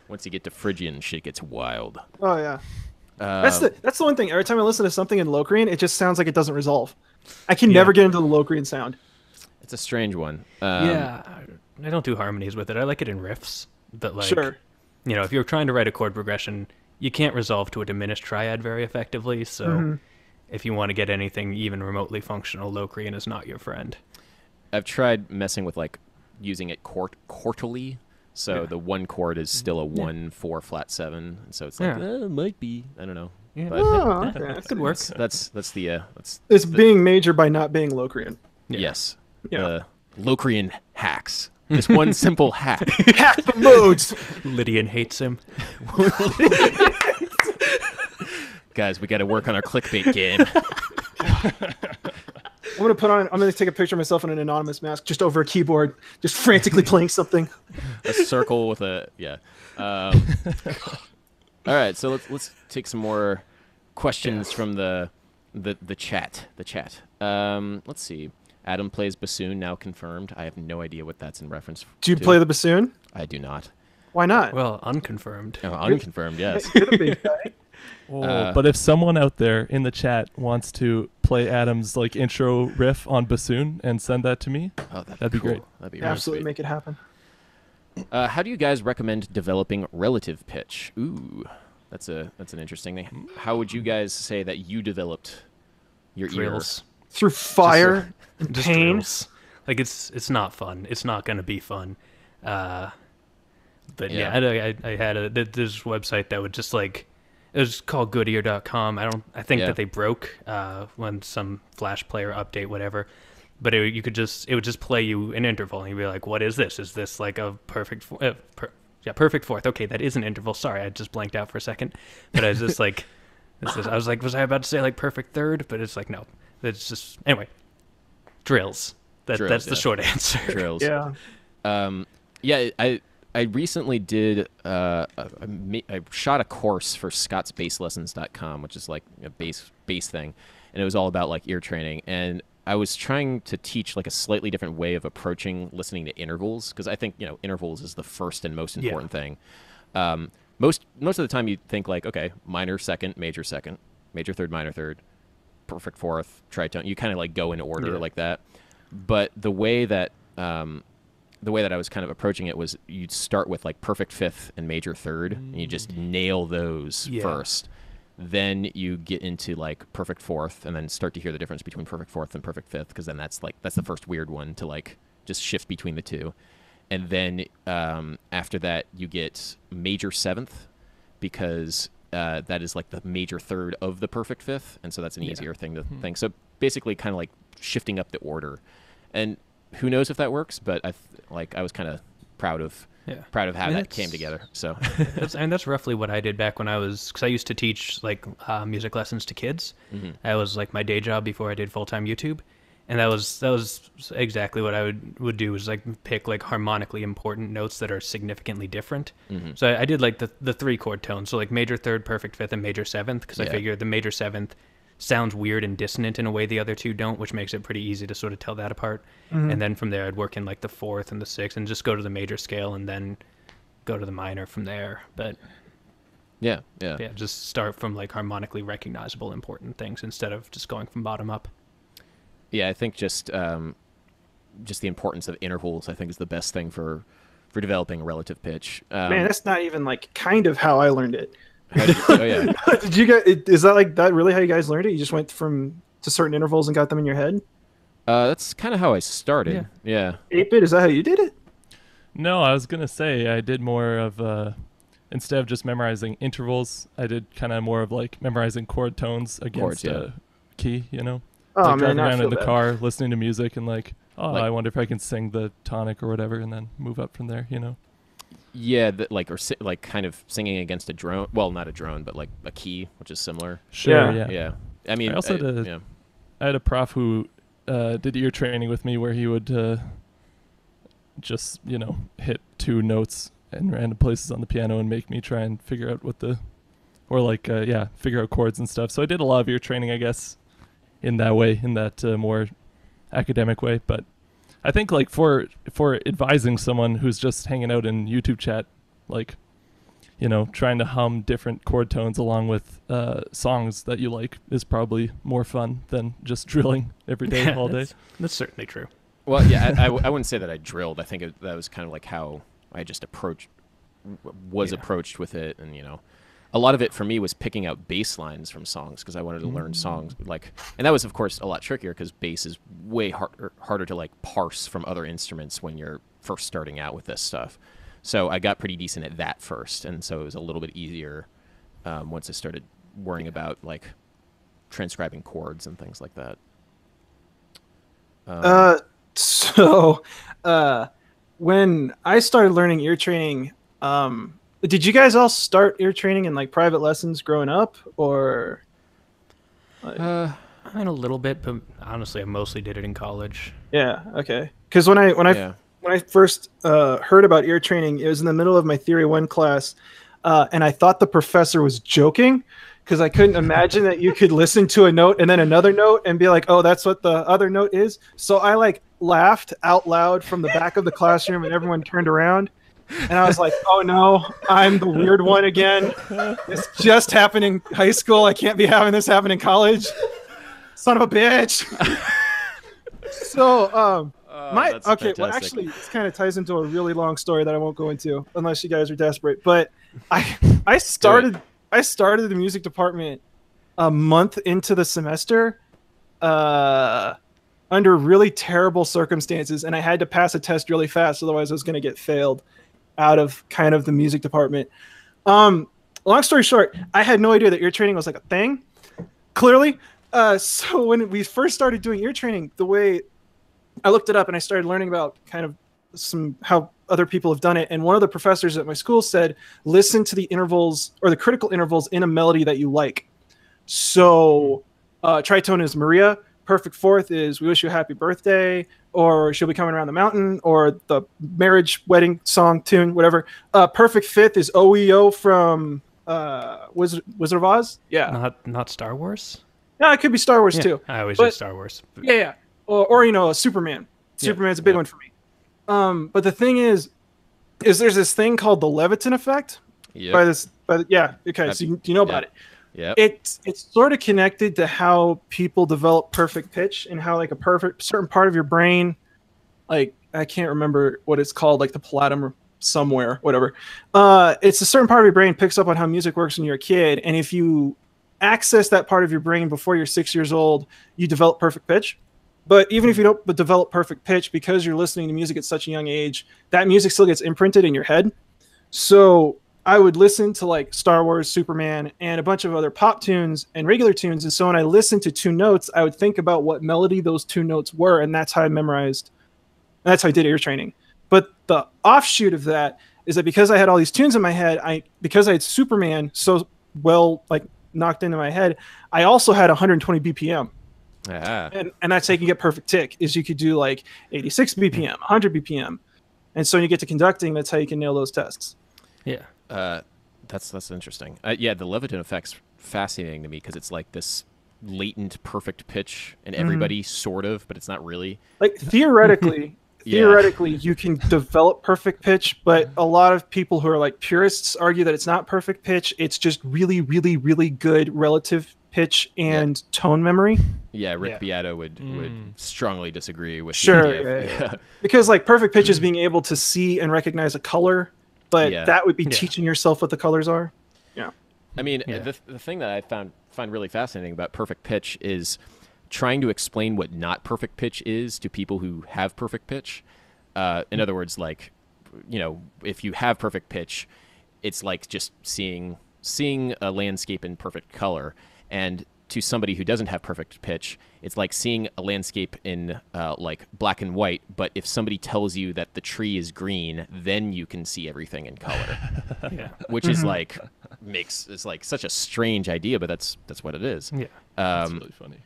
Once you get to Phrygian, shit gets wild. Oh, yeah. That's the one thing. Every time I listen to something in Locrian, it just sounds like it doesn't resolve. I can never get into the Locrian sound. It's a strange one. Yeah, I don't do harmonies with it. I like it in riffs. But like, Sure. you know, if you're trying to write a chord progression, you can't resolve to a diminished triad very effectively. So if you want to get anything even remotely functional, Locrian is not your friend. I've tried messing with like using it quarterly. So the one chord is still a 1/4 flat 7, and so it's like it might be, I don't know. Yeah. But Oh, okay. That could work. that's the It's being major by not being Locrian. yes. Yeah. Locrian hacks. Just one simple hack. Hack the modes. Lydian hates him. Guys, we got to work on our clickbait game. I'm gonna take a picture of myself in an anonymous mask, just over a keyboard, just frantically playing something. A circle with a all right, so let's take some more questions from the chat. Let's see. Adam plays bassoon, now confirmed. I have no idea what that's in reference to. Do you play the bassoon? I do not. Why not? Well, unconfirmed. Oh, unconfirmed, yes. You're the big guy. But if someone out there in the chat wants to play Adam's like intro riff on bassoon and send that to me, Oh, that'd be cool. great. That'd be really Absolutely sweet. make it happen. How do you guys recommend developing relative pitch? Ooh, that's an interesting thing. How would you guys say that you developed your Drills. Through fire and Just pain. drills. Like it's not fun. It's not going to be fun. But Yeah. I had this website that would just like, it was called Goodyear.com. I think Yeah. that they broke when some Flash player update, whatever. But it would just play you an interval, and you'd be like, "What is this? Is this like a perfect perfect fourth? Okay, that is an interval. Sorry, I just blanked out for a second." But I was just like, I was like, was I about to say like perfect third? But it's like no, it's just anyway. Drills. Drills, That's the yeah. short answer. drills? Yeah. Yeah, I recently did I shot a course for scottsbasslessons.com, which is like a bass thing, and it was all about like ear training, and I was trying to teach like a slightly different way of approaching listening to intervals, because I think, intervals is the first and most important thing. Most of the time you think like, okay, minor second, major third, minor third, perfect fourth, tritone. You kind of like go in order like that. But the way that I was kind of approaching it was you'd start with like perfect fifth and major third, and you just nail those first. Then you get into like perfect fourth, and then start to hear the difference between perfect fourth and perfect fifth, because then that's the first weird one to like just shift between the two. And then after that you get major seventh, because that is like the major third of the perfect fifth, and so that's an easier thing to think. So basically kind of like shifting up the order. And who knows if that works, but I was kind of proud of how that came together. So that's roughly what I did back when because I used to teach like music lessons to kids. That was like my day job before I did full-time YouTube, and that was exactly what I would do, was like pick like harmonically important notes that are significantly different. So I did like the 3 chord tones, so like major third, perfect fifth, and major seventh, because I figured the major seventh sounds weird and dissonant in a way the other two don't, which makes it pretty easy to sort of tell that apart. And then from there I'd work in like the fourth and the sixth, and just go to the major scale and then go to the minor from there. But yeah, just start from like harmonically recognizable important things instead of just going from bottom up. Yeah, I think just just the importance of intervals, I think, is the best thing for developing a relative pitch. Man, that's not even like kind of how I learned it. Oh yeah. Did you guys? Is that like that really how you guys learned it? You just went to certain intervals and got them in your head? That's kind of how I started. Yeah. 8-bit, is that how you did it? No, I was gonna say I did more of instead of just memorizing intervals, I did kind of more of like memorizing chord tones against a key. You know, Oh like man, driving I around feel in the bad. car, listening to music, and like, oh, Like- I wonder if I can sing the tonic or whatever, and then move up from there. You know. Yeah, like kind of singing against a drone. Well, not a drone, but like a key, which is similar. Sure. Yeah. Yeah. Yeah. I mean, I also did yeah. I had a prof who did ear training with me where he would just, hit 2 notes in random places on the piano and make me try and figure out figure out chords and stuff. So I did a lot of ear training, I guess, in that way, in that more academic way. But I think like for advising someone who's just hanging out in YouTube chat, like, trying to hum different chord tones along with songs that you like is probably more fun than just drilling every day, all day. That's certainly true. Well, yeah, I wouldn't say that I drilled. I think that was kind of like how I just approached with it, and a lot of it for me was picking out bass lines from songs because I wanted to learn songs and that was of course a lot trickier because bass is way harder to like parse from other instruments when you're first starting out with this stuff. So I got pretty decent at that first, and so it was a little bit easier once I started worrying about like transcribing chords and things like that. When I started learning ear training, did you guys all start ear training in like private lessons growing up, or? I mean, a little bit, but honestly, I mostly did it in college. Yeah. Okay. Because when I first heard about ear training, it was in the middle of my Theory 1 class, and I thought the professor was joking because I couldn't imagine that you could listen to a note and then another note and be like, oh, that's what the other note is. So I like laughed out loud from the back of the classroom, and everyone turned around. And I was like, oh no, I'm the weird one again. This just happened in high school. I can't be having this happen in college. Son of a bitch. So, that's well, fantastic. actually, this kind of ties into a really long story that I won't go into unless you guys are desperate. But I started the music department a month into the semester, under really terrible circumstances, and I had to pass a test really fast, otherwise I was going to get failed out of kind of the music department. Long story short, I had no idea that ear training was like a thing, clearly. So when we first started doing ear training, the way I looked it up and I started learning about kind of how other people have done it. And one of the professors at my school said, listen to the intervals or the critical intervals in a melody that you like. So tritone is Maria. Perfect fourth is We Wish You a Happy Birthday, or She'll Be Coming Around the Mountain, or the marriage wedding song tune, whatever. Perfect fifth is OEO from Wizard of Oz. Yeah. Not Star Wars? No, it could be Star Wars too. I always do Star Wars. Yeah. Or Superman. Superman's a big one for me. But the thing is there's this thing called the Leviton effect. Yep. Okay. So you know about it. Yeah. It's sort of connected to how people develop perfect pitch and how like certain part of your brain, like I can't remember what it's called, like the pallidum or somewhere, whatever. It's a certain part of your brain picks up on how music works when you're a kid, and if you access that part of your brain before you're 6 years old, you develop perfect pitch. But even if you don't develop perfect pitch, because you're listening to music at such a young age, that music still gets imprinted in your head. So I would listen to like Star Wars, Superman, and a bunch of other pop tunes and regular tunes. And so when I listened to 2 notes, I would think about what melody those 2 notes were. And that's how I memorized. And that's how I did ear training. But the offshoot of that is that because I had all these tunes in my head, because I had Superman so well like knocked into my head, I also had 120 BPM. And that's how you can get perfect tick, is you could do like 86 BPM, 100 BPM. And so when you get to conducting, that's how you can nail those tests. Yeah. That's interesting. Yeah, the Leviton effect's fascinating to me because it's like this latent perfect pitch in everybody, sort of, but it's not really. Like theoretically, theoretically you can develop perfect pitch, but a lot of people who are like purists argue that it's not perfect pitch. It's just really, really, really good relative pitch and tone memory. Yeah, Rick Beato would strongly disagree with Sure, because like perfect pitch is being able to see and recognize a color, but that would be teaching yourself what the colors are. Yeah, I mean, the thing that I find really fascinating about perfect pitch is trying to explain what not perfect pitch is to people who have perfect pitch. In other words, like, you know, if you have perfect pitch, it's like just seeing a landscape in perfect color. And to somebody who doesn't have perfect pitch, it's like seeing a landscape in like black and white. But if somebody tells you that the tree is green, then you can see everything in color. Which is like it's like such a strange idea, but that's what it is. Yeah, that's really funny.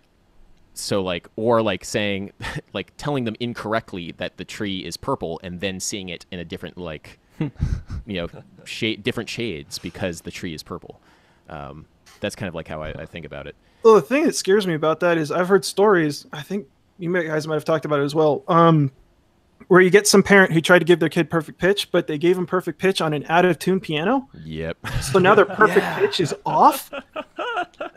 So like, or like saying, like telling them incorrectly that the tree is purple and then seeing it in a different, like, you know, different shades because the tree is purple. That's kind of like how I think about it. Well, the thing that scares me about that is I've heard stories, I think you guys might have talked about it as well, where you get some parent who tried to give their kid perfect pitch, but they gave them perfect pitch on an out-of-tune piano. Yep. So now their perfect pitch is off?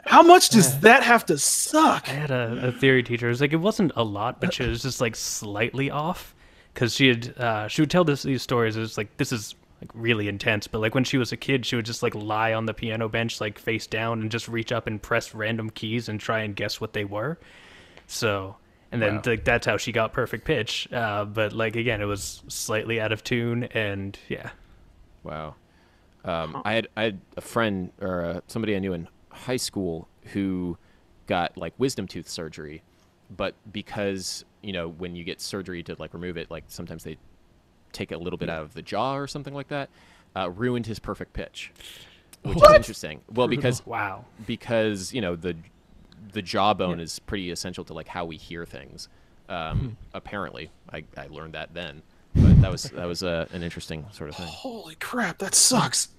How much does that have to suck? I had a theory teacher. It was like, it wasn't a lot, but she was just like slightly off. Because she would tell these stories. It was like, this is like really intense, but like when she was a kid, she would just like lie on the piano bench, like face down, and just reach up and press random keys and try and guess what they were. So, and then like that's how she got perfect pitch. But like again, it was slightly out of tune, and yeah. Wow. I had a friend or somebody I knew in high school who got like wisdom tooth surgery, but because, you know, when you get surgery to like remove it, like sometimes they take a little bit out of the jaw or something like that, ruined his perfect pitch, which is interesting. Well, because because you know the jawbone is pretty essential to like how we hear things. Apparently, I learned that then, but that was an interesting sort of thing. Holy crap, that sucks.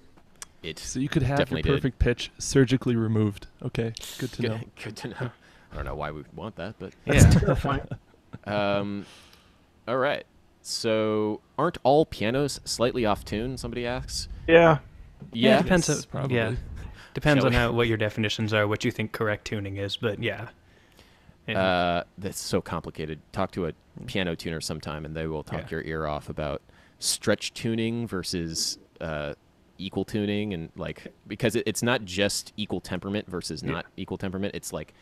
So you could have your perfect pitch surgically removed. Okay, good to know. Good to know. I don't know why we want that, but that's terrifying. All right. So, aren't all pianos slightly off tune? Somebody asks. Yeah. Yeah. It depends. Probably. Yeah. Depends on what your definitions are, what you think correct tuning is, but yeah. That's so complicated. Talk to a piano tuner sometime, and they will talk your ear off about stretch tuning versus equal tuning, and like because it's not just equal temperament versus not equal temperament. It's like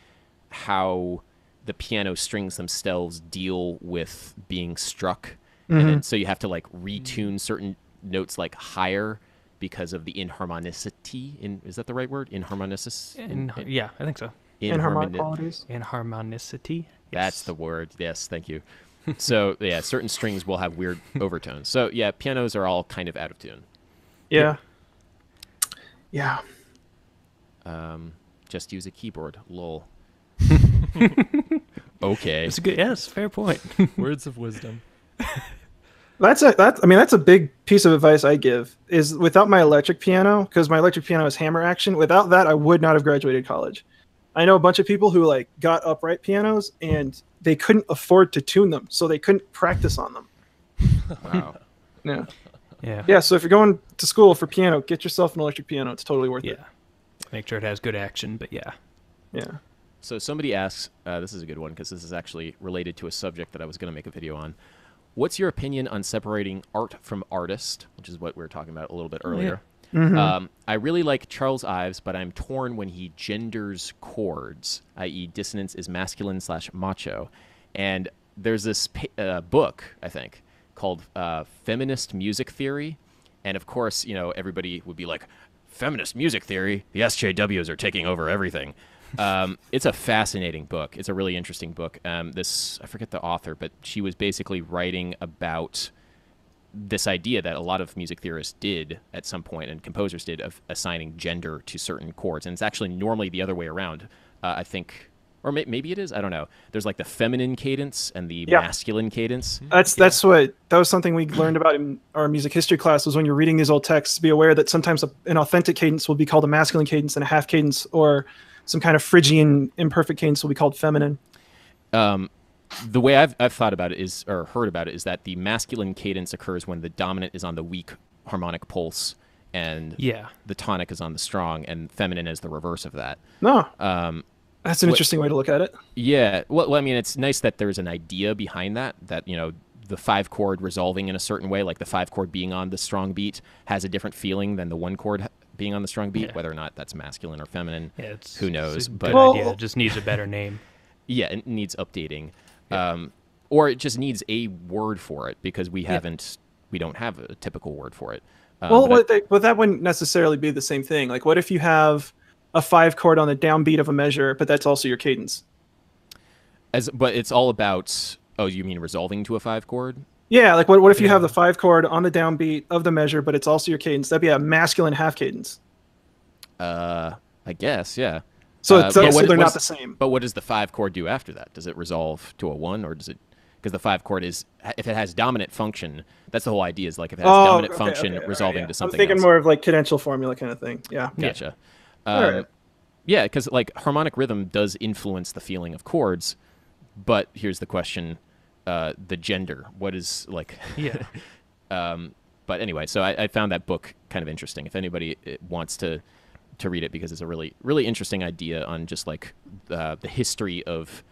how the piano strings themselves deal with being struck. And then, so you have to like retune certain notes like higher because of the inharmonicity. Is that the right word? Inharmonicity? Yeah, I think so. Inharmonic qualities. Inharmonicity. That's the word. Yes, thank you. So yeah, certain strings will have weird overtones. So yeah, pianos are all kind of out of tune. Yeah. Yeah. Just use a keyboard. Lol. Okay. It's a good. Yes, fair point. Words of wisdom. That's a big piece of advice I give is without my electric piano, because my electric piano is hammer action. Without that, I would not have graduated college. I know a bunch of people who like got upright pianos and they couldn't afford to tune them, so they couldn't practice on them. Wow. Yeah. Yeah. Yeah. So if you're going to school for piano, get yourself an electric piano. It's totally worth it. Yeah. Make sure it has good action, but yeah. Yeah. So somebody asks, this is a good one because this is actually related to a subject that I was going to make a video on. What's your opinion on separating art from artist, which is what we were talking about a little bit earlier? I really like Charles Ives, but I'm torn when he genders chords, i.e. dissonance is masculine/macho. And there's this book, I think, called Feminist Music Theory. And of course, you know, everybody would be like, feminist music theory? The SJWs are taking over everything. It's a fascinating book. It's a really interesting book. I forget the author, but she was basically writing about this idea that a lot of music theorists did at some point, and composers did, of assigning gender to certain chords. And it's actually normally the other way around, I think. Or maybe it is. I don't know. There's like the feminine cadence and the masculine cadence. That was something we learned about in our music history class, was when you're reading these old texts, be aware that sometimes an authentic cadence will be called a masculine cadence, and a half cadence or some kind of Phrygian imperfect cadence will be called feminine. the way I've thought about it is, or heard about it, is that the masculine cadence occurs when the dominant is on the weak harmonic pulse, and the tonic is on the strong, and feminine is the reverse of that. No. That's an interesting way to look at it. Yeah. Well, I mean, it's nice that there's an idea behind that, you know, the 5 chord resolving in a certain way, like the 5 chord being on the strong beat has a different feeling than the 1 chord being on the strong beat, whether or not that's masculine or feminine. Yeah, who knows? It's a but good idea. It just needs a better name. Yeah, it needs updating. Or it just needs a word for it, because we don't have a typical word for it. Well, that wouldn't necessarily be the same thing. Like, what if you have a 5 chord on the downbeat of a measure, but that's also your cadence? But it's all about, oh, you mean resolving to a 5 chord? Yeah, like what if you have the 5 chord on the downbeat of the measure, but it's also your cadence? That'd be a masculine half cadence. I guess, yeah. So they're not the same. But what does the 5 chord do after that? Does it resolve to a 1, or does it? Because the 5 chord is, if it has dominant function, that's the whole idea. Is like if it has dominant function, resolving to something. I'm thinking else. more of like cadential formula kind of thing. Yeah. Gotcha. Right. Yeah, because like harmonic rhythm does influence the feeling of chords, but here's the question: the gender. What is like? Yeah. But anyway, so I found that book kind of interesting. If anybody wants to read it, because it's a really, really interesting idea on just like the history of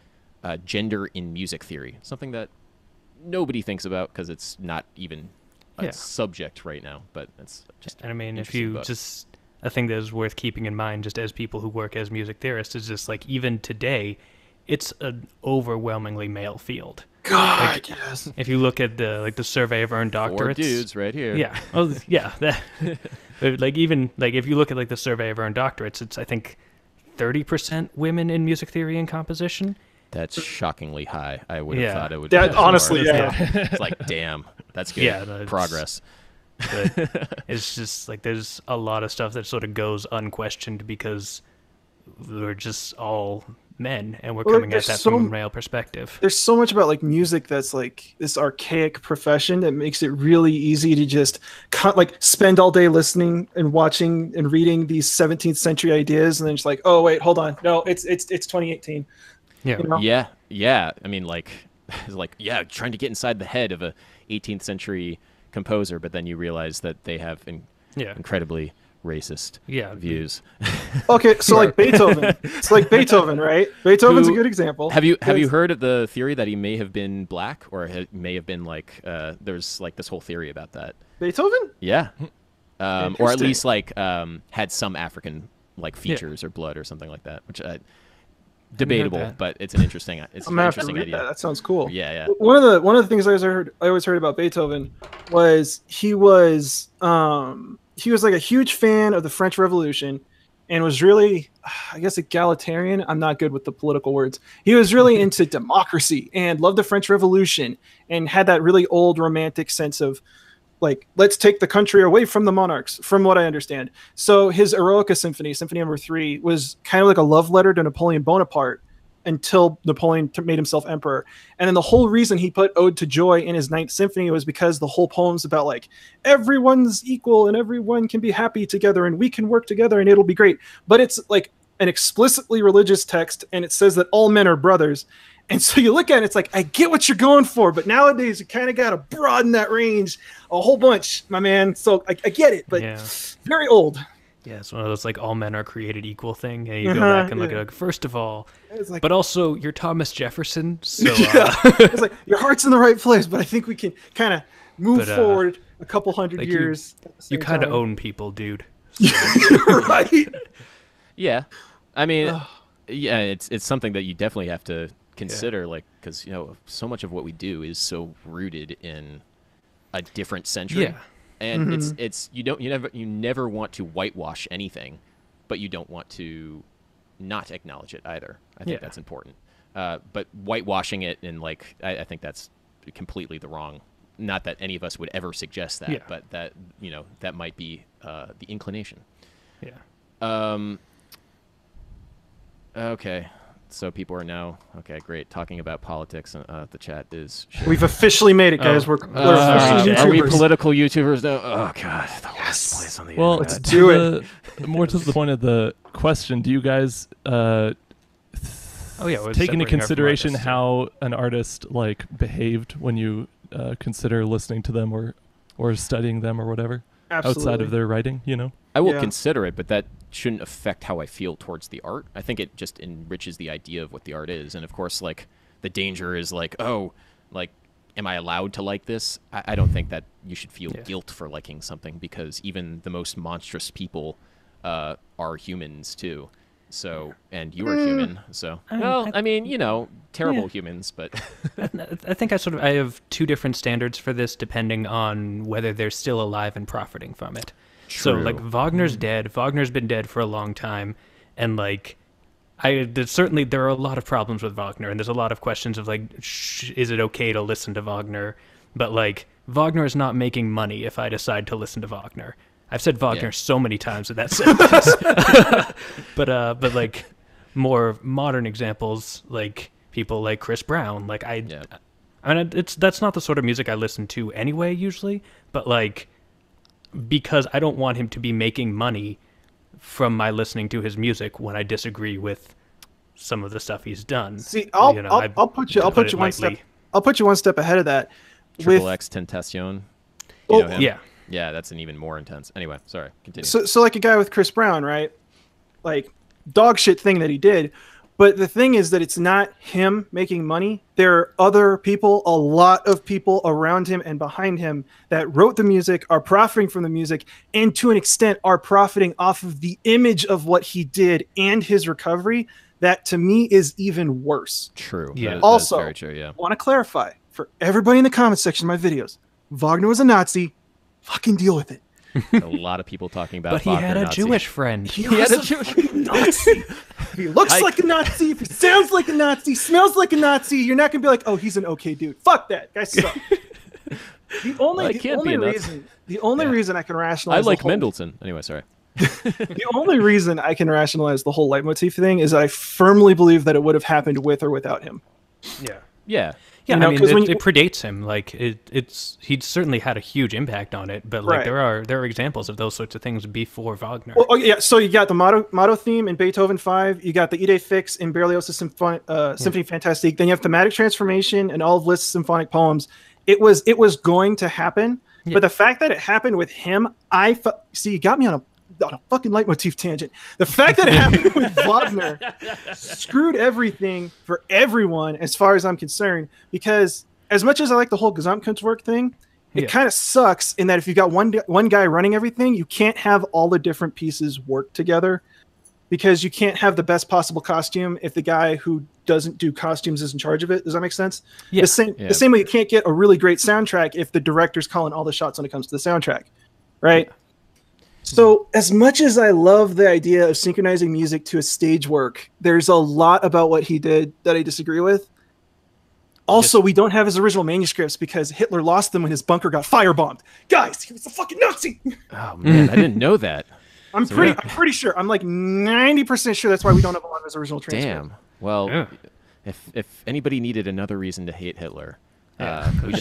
gender in music theory, something that nobody thinks about because it's not even a subject right now. But it's just. And I mean, if you just a thing that is worth keeping in mind, just as people who work as music theorists, is just like even today, it's an overwhelmingly male field. God, like, yes. If you look at the survey of earned doctorates, 4 dudes right here. Yeah. Oh, yeah. But like even like if you look at like the survey of earned doctorates, it's I think 30% women in music theory and composition. That's shockingly high. I would have thought it would. That be honestly, more. It's like, damn, that's good. Yeah, progress. But it's just like there's a lot of stuff that sort of goes unquestioned because we're just all men and we're coming at that from a male perspective. There's so much about like music that's like this archaic profession that makes it really easy to just like spend all day listening and watching and reading these 17th century ideas and then just like, oh wait, hold on, no, it's 2018. Yeah. You know? Yeah. I mean, like, it's like, trying to get inside the head of a 18th century composer, but then you realize that they have incredibly racist views. Okay, so like Beethoven. It's like Beethoven, right? Beethoven's a good example. Have you heard of the theory that he may have been black, or may have been like there's like this whole theory about that? Beethoven? Yeah. Or at least like had some African like features or blood or something like that, which debatable, but it's an interesting idea. That sounds cool. Yeah. One of the things I always heard about Beethoven was he was like a huge fan of the French Revolution and was really, I guess, egalitarian. I'm not good with the political words. He was really into democracy and loved the French Revolution and had that really old romantic sense of like, let's take the country away from the monarchs, from what I understand. So his Eroica Symphony, Symphony Number 3, was kind of like a love letter to Napoleon Bonaparte until Napoleon made himself emperor. And then the whole reason he put Ode to Joy in his Ninth Symphony was because the whole poem's about like, everyone's equal and everyone can be happy together and we can work together and it'll be great. But it's like an explicitly religious text and it says that all men are brothers. And so you look at it, it's like, I get what you're going for, but nowadays you kind of got to broaden that range a whole bunch, my man. So I get it, but very old. Yeah, it's one of those like all men are created equal thing. And you go back and look at like, first of all, like, but also you're Thomas Jefferson. So it's like your heart's in the right place, but I think we can kind of move forward a couple hundred like years. You kind of own people, dude. So. Right? Yeah. I mean, it's something that you definitely have to consider, like, because so much of what we do is so rooted in a different century, and it's you never want to whitewash anything, but you don't want to not acknowledge it either. I think that's important. But whitewashing it and like I think that's completely the wrong. Not that any of us would ever suggest that, but that that might be the inclination. Okay. So people are now great, talking about politics. The chat is. We've officially made it, guys. We're officially YouTubers. Are we political YouTubers now? Oh god, the worst place on the internet. Let's do it. More to the point of the question: do you guys Oh yeah, well, take into separating art from consideration artists, how an artist like behaved when you consider listening to them or studying them or whatever Absolutely. outside of their writing, you know? I will Yeah. consider it, but that shouldn't affect how I feel towards the art. I think it just enriches the idea of what the art is. And of course, like, the danger is like, oh, like, am I allowed to like this? I don't think that you should feel guilt for liking something, because even the most monstrous people are humans too. So, and you are human. So, well, I mean, you know, terrible humans, but I think I have two different standards for this depending on whether they're still alive and profiting from it. So True. like Wagner's dead. Wagner's been dead for a long time, and like certainly there are a lot of problems with Wagner, and there's a lot of questions of like, is it okay to listen to Wagner? But like Wagner is not making money if I decide to listen to Wagner. I've said Wagner so many times in that sentence. but like more modern examples, like people like Chris Brown, like I mean, that's not the sort of music I listen to anyway usually, but like because I don't want him to be making money from my listening to his music when I disagree with some of the stuff he's done. See, I'll put you one lightly. step. I'll put you one step ahead of that. Triple X Tentacion. Oh, You know him? Yeah. Yeah, that's an even more intense. Anyway, sorry, continue. So like a guy with Chris Brown, right? Like dog shit thing that he did. But the thing is that it's not him making money. There are other people, a lot of people around him and behind him that wrote the music, are profiting from the music, and to an extent are profiting off of the image of what he did and his recovery. That to me is even worse. True. Yeah. That Also, is very true, yeah. want to clarify for everybody in the comment section of my videos, Wagner was a Nazi. Fucking deal with it. A lot of people talking about But he Wagner had a Nazi. Jewish friend. He had a Jewish Nazi. If he looks like a Nazi, if he sounds like a Nazi, smells like a Nazi, you're not gonna be like, oh, he's an okay dude. Fuck that. Guy sucks. The only reason I can rationalize I like Mendelssohn. Anyway, sorry. the only reason I can rationalize the whole leitmotif thing is that I firmly believe that it would have happened with or without him. Yeah. Yeah. Yeah, You know, I mean, 'cause when it predates him. Like he'd certainly had a huge impact on it. But like Right. there are examples of those sorts of things before Wagner. Well, yeah, so you got the motto theme in Beethoven 5. You got the Idee Fix in Berlioz' Symphony Fantastique. Then you have thematic transformation and all of Liszt's symphonic poems. It was going to happen, but the fact that it happened with him, see, you got me on a fucking leitmotif tangent. The fact that it happened with Wagner screwed everything for everyone, as far as I'm concerned. Because as much as I like the whole Gesamtkunstwerk thing, it kind of sucks in that if you got one guy running everything, you can't have all the different pieces work together, because you can't have the best possible costume if the guy who doesn't do costumes is in charge of it. Does that make sense? Yeah. The same way you can't get a really great soundtrack if the director's calling all the shots when it comes to the soundtrack, right? Yeah. So as much as I love the idea of synchronizing music to a stage work, there's a lot about what he did that I disagree with. Also, we don't have his original manuscripts because Hitler lost them when his bunker got firebombed. Guys, he was a fucking Nazi. Oh man, I didn't know that. I'm pretty sure. I'm like 90% sure that's why we don't have a lot of his original transcripts. Damn. Well, if anybody needed another reason to hate Hitler, we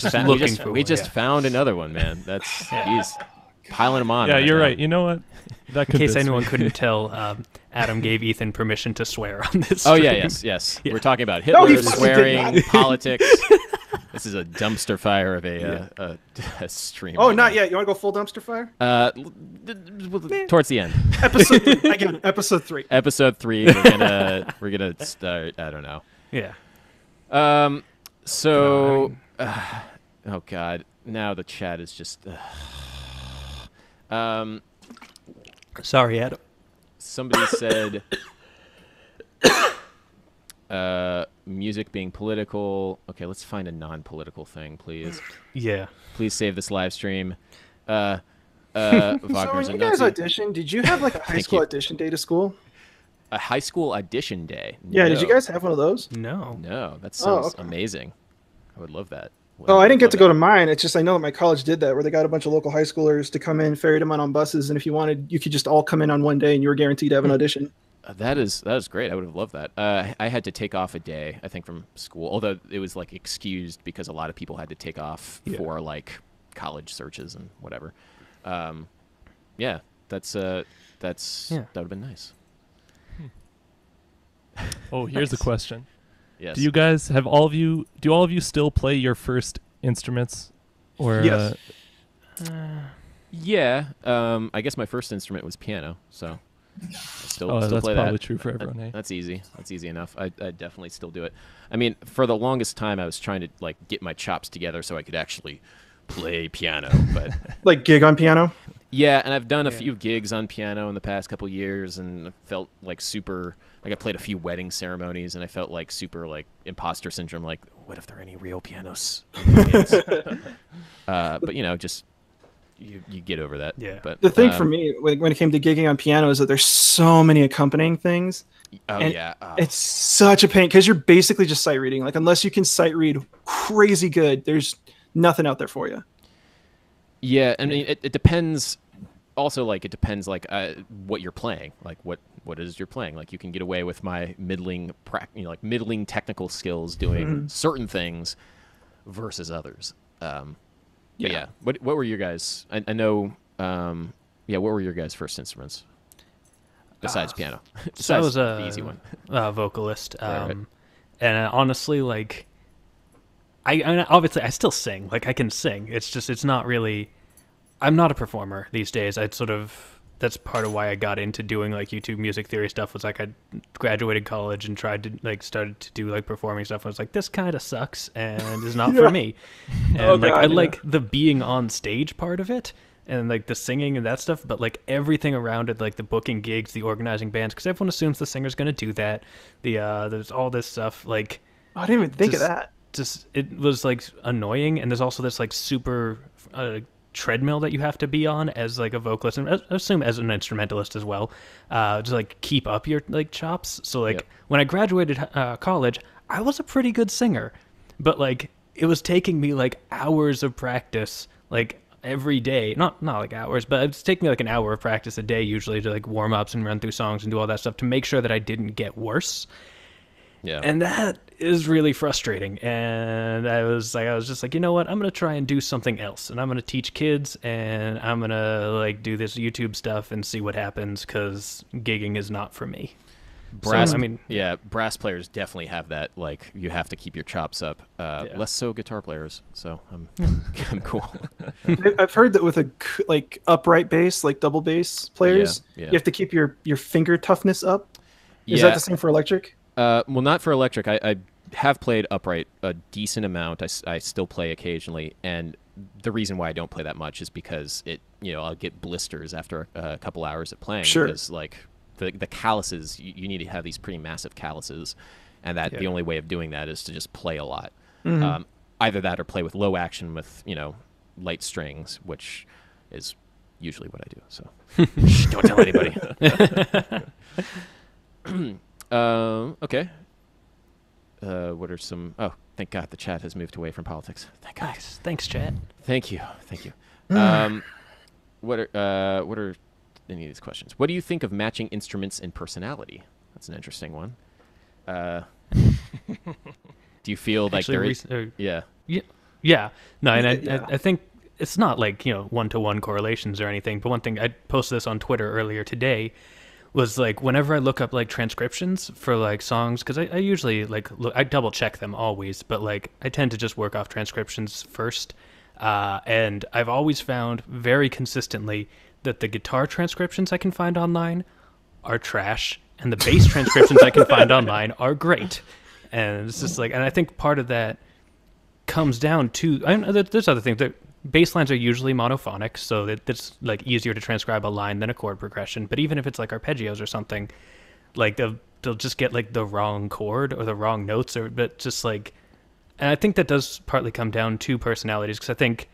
just found another one, man. That's he's piling them on. Yeah, you're right. You know what? That in case anyone couldn't tell, Adam gave Ethan permission to swear on this. Oh stream. yeah, yes. We're talking about Hitler, swearing, politics. This is a dumpster fire of a stream. Oh, not yet. You want to go full dumpster fire? Towards the end. Episode 3. Again, episode 3. Episode 3. We're gonna start. I don't know. Yeah. So. Oh God. Now the chat is just. Sorry, Adam. Somebody said music being political. Okay, let's find a non-political thing, please. Yeah. Please save this live stream. So Wagner's when a you guys Nazi. auditioned, did you have like a high school audition day to school? A high school audition day. Yeah, No. did you guys have one of those? No. No, that sounds okay. amazing. I would love that. Oh, I didn't get to go to mine. It's just I know that my college did that, where they got a bunch of local high schoolers to come in, ferried them out on buses, and if you wanted, you could just all come in on one day, and you were guaranteed to have an audition. That is great. I would have loved that. I had to take off a day, I think, from school, although it was like excused because a lot of people had to take off for like college searches and whatever. Yeah, that would have been nice. Oh, here's a question. Yes. Do you guys have all of you? Do all of you still play your first instruments? Or Yes. Yeah. I guess my first instrument was piano, so I still that's play probably that. true for everyone. Eh? That's easy. That's easy enough. I definitely still do it. I mean, for the longest time, I was trying to like get my chops together so I could actually play piano. But Like gig on piano. yeah, and I've done a few gigs on piano in the past couple years, and I felt like super. Like I played a few wedding ceremonies, and I felt like super like imposter syndrome. Like, what if there are any real pianos? But you know, just you get over that. Yeah. But The thing for me when it came to gigging on piano is that there's so many accompanying things. oh and yeah, It's such a pain because you're basically just sight reading. Like unless you can sight read crazy good, there's nothing out there for you. yeah. I mean, it depends. Also, like it depends, like what you're playing. Like what is you're playing. Like you can get away with my middling, like middling technical skills doing certain things versus others. But yeah. What were your guys? I know. Yeah. What were your guys' first instruments besides piano? So I was the easy one. a vocalist, Right. and honestly, like, I mean, obviously I still sing. Like I can sing. It's just it's not really. I'm not a performer these days. That's part of why I got into doing like YouTube music theory stuff. Was like I graduated college and tried to like started to do like performing stuff. I was like, this kind of sucks and is not for me. And like God, I like the being on stage part of it and like the singing and that stuff, but like everything around it, like the booking gigs, the organizing bands, because everyone assumes the singer's gonna do that. There's all this stuff like. I didn't even think of Just- that. Just it was like annoying, and there's also this like super treadmill that you have to be on as like a vocalist, and I assume as an instrumentalist as well, to like keep up your like chops. So like Yep. when I graduated college, I was a pretty good singer, but like it was taking me like hours of practice, like every day. Not like hours, but it's taking me like an hour of practice a day usually to like warm ups and run through songs and do all that stuff to make sure that I didn't get worse. Yeah. And that is really frustrating. And I was just like, you know what? I'm going to try and do something else. And I'm going to teach kids and I'm going to like do this YouTube stuff and see what happens because gigging is not for me. Brass, So, I mean, yeah, brass players definitely have that. Like, you have to keep your chops up. Less so guitar players. So I'm cool. I've heard that with like upright bass, like double bass players, Yeah. you have to keep your finger toughness up. Is Yeah. that the same for electric? Well, not for electric. I have played upright a decent amount. I still play occasionally, and the reason why I don't play that much is because I'll get blisters after a couple hours of playing. Sure. Because like the calluses, you need to have these pretty massive calluses, and the only way of doing that is to just play a lot. Either that or play with low action with light strings, which is usually what I do. So don't tell anybody. Okay. What are some? Oh, thank God the chat has moved away from politics. Thank God. nice. Thanks, Chad. Thank you. What are any of these questions? What do you think of matching instruments in personality? That's an interesting one. Do you feel like Actually, there is? Yeah. Yeah. No, and Yeah. I think it's not like, one-to-one correlations or anything, but one thing, I posted this on Twitter earlier today, was like whenever I look up like transcriptions for like songs, because I usually like I double check them always, but like I tend to just work off transcriptions first, and I've always found very consistently that the guitar transcriptions I can find online are trash, and the bass transcriptions I can find online are great, and it's just like, and I think part of that comes down to there's other things that. Bass lines are usually monophonic, so it's like easier to transcribe a line than a chord progression. But even if it's like arpeggios or something, like they'll just get like the wrong chord or the wrong notes, but just like, and I think that does partly come down to personalities, because I think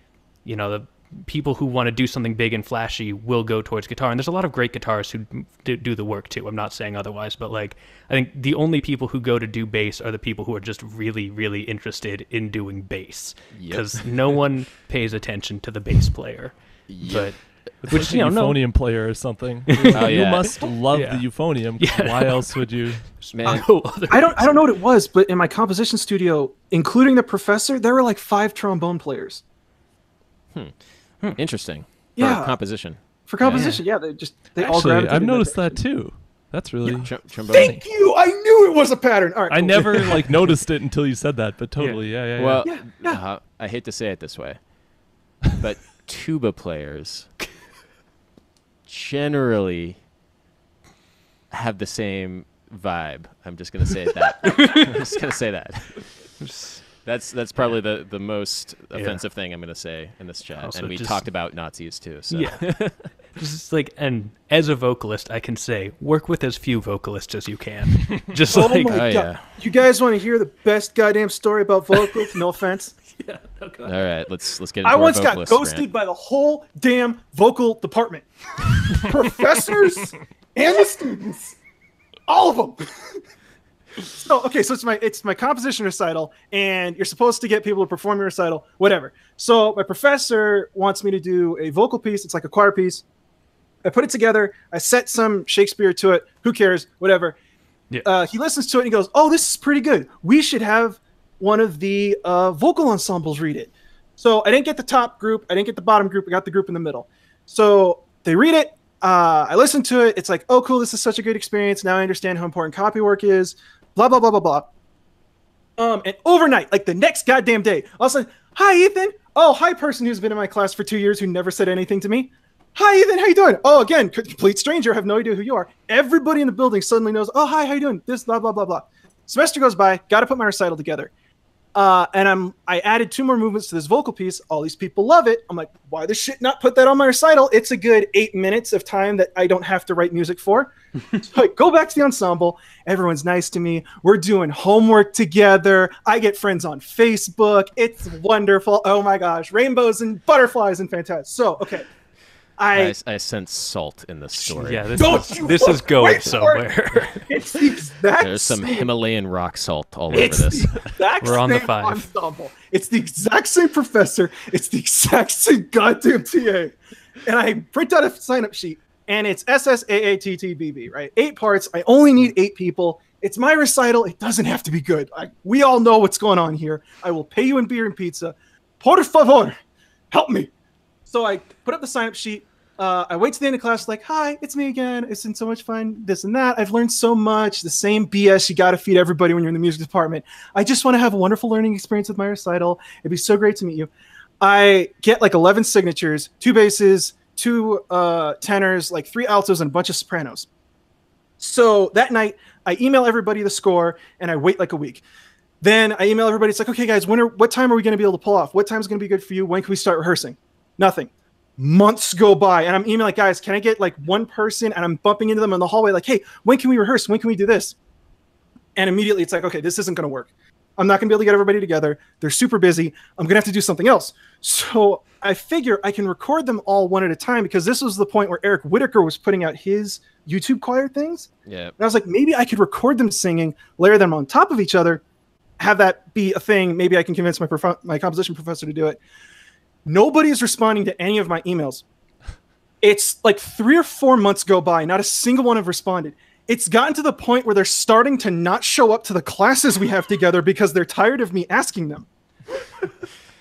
the people who want to do something big and flashy will go towards guitar, and there's a lot of great guitarists who do the work too. I'm not saying otherwise, but like I think the only people who go to do bass are the people who are just really, really interested in doing bass, because no one pays attention to the bass player. Yep. But Which a euphonium player or something. Oh, You yeah. must love Yeah. the euphonium. Yeah. Why else would you? Man, I don't know what it was, but in my composition studio, including the professor, there were like 5 trombone players. interesting. Yeah. For composition. For composition, yeah, they all Actually, gravitated I've in that noticed that direction. too. That's really. Trombone. Thank you. I knew it was a pattern. All right. I cool. never like noticed it until you said that, but totally, yeah. Well, Yeah. I hate to say it this way, but tuba players generally have the same vibe. I'm just gonna say that. I'm just gonna say that. That's probably the most offensive thing I'm gonna say in this chat. Also and we just- talked about Nazis too. So. Yeah. Just like, and as a vocalist, I can say, work with as few vocalists as you can. Just Oh like, my Oh, god! yeah. You guys want to hear the best goddamn story about vocals? No offense. All right, let's get into I our once got vocalist ghosted rant. by the whole damn vocal department, professors and the students, all of them. So it's my composition recital, and you're supposed to get people to perform your recital, whatever. So my professor wants me to do a vocal piece. It's like a choir piece. I put it together. I set some Shakespeare to it. Who cares? Whatever. Yeah. He listens to it and he goes, "Oh, this is pretty good. We should have one of the vocal ensembles read it." So I didn't get the top group. I didn't get the bottom group. I got the group in the middle. So they read it. I listened to it. It's like, oh, cool. This is such a great experience. Now I understand how important copy work is. Blah, blah, blah, blah, blah. And overnight, like the next goddamn day, all of a sudden, "Hi, Ethan." "Oh, hi, person who's been in my class for 2 years who never said anything to me." "Hi, Ethan. How you doing?" "Oh, again, complete stranger. I have no idea who you are." Everybody in the building suddenly knows, "Oh, hi, how you doing?" This, blah, blah, blah, blah. Semester goes by. Got to put my recital together. And I added 2 more movements to this vocal piece. All these people love it. I'm like, why the shit not put that on my recital? It's a good 8 minutes of time that I don't have to write music for. So I go back to the ensemble. Everyone's nice to me. We're doing homework together. I get friends on Facebook. It's wonderful. Oh my gosh, rainbows and butterflies and fantastic. So, okay. I sense salt in this story. yeah, Don't you this is going wait for it. somewhere. It's the exact There's some same. Himalayan rock salt all over It's this. the exact We're on the same 5. ensemble. It's the exact same professor. It's the exact same goddamn TA. And I print out a sign-up sheet, and it's SSAATTBB, right? 8 parts. I only need 8 people. It's my recital. It doesn't have to be good. We all know what's going on here. I will pay you in beer and pizza. Por favor, help me. So I put up the sign-up sheet. I wait to the end of class, like, "Hi, it's me again. It's been so much fun, this and that. I've learned so much. The same BS you got to feed everybody when you're in the music department. I just want to have a wonderful learning experience with my recital. It'd be so great to meet you." I get like 11 signatures, 2 basses, 2 tenors, like 3 altos, and a bunch of sopranos. So that night, I email everybody the score, and I wait like a week. Then I email everybody. It's like, "Okay, guys, what time are we going to be able to pull off? What time is going to be good for you? When can we start rehearsing?" Nothing. Months go by, and I'm emailing, "Guys, can I get like one person?" And I'm bumping into them in the hallway, like, "Hey, when can we rehearse? When can we do this?" And immediately it's like, okay, this isn't going to work. I'm not going to be able to get everybody together. They're super busy. I'm going to have to do something else. So I figure I can record them all one at a time, because this was the point where Eric Whitaker was putting out his YouTube choir things. Yeah. And I was like, maybe I could record them singing, layer them on top of each other, have that be a thing. Maybe I can convince my composition professor to do it. Nobody's responding to any of my emails. It's like 3 or 4 months go by. Not a single one have responded. It's gotten to the point where they're starting to not show up to the classes we have together because they're tired of me asking them.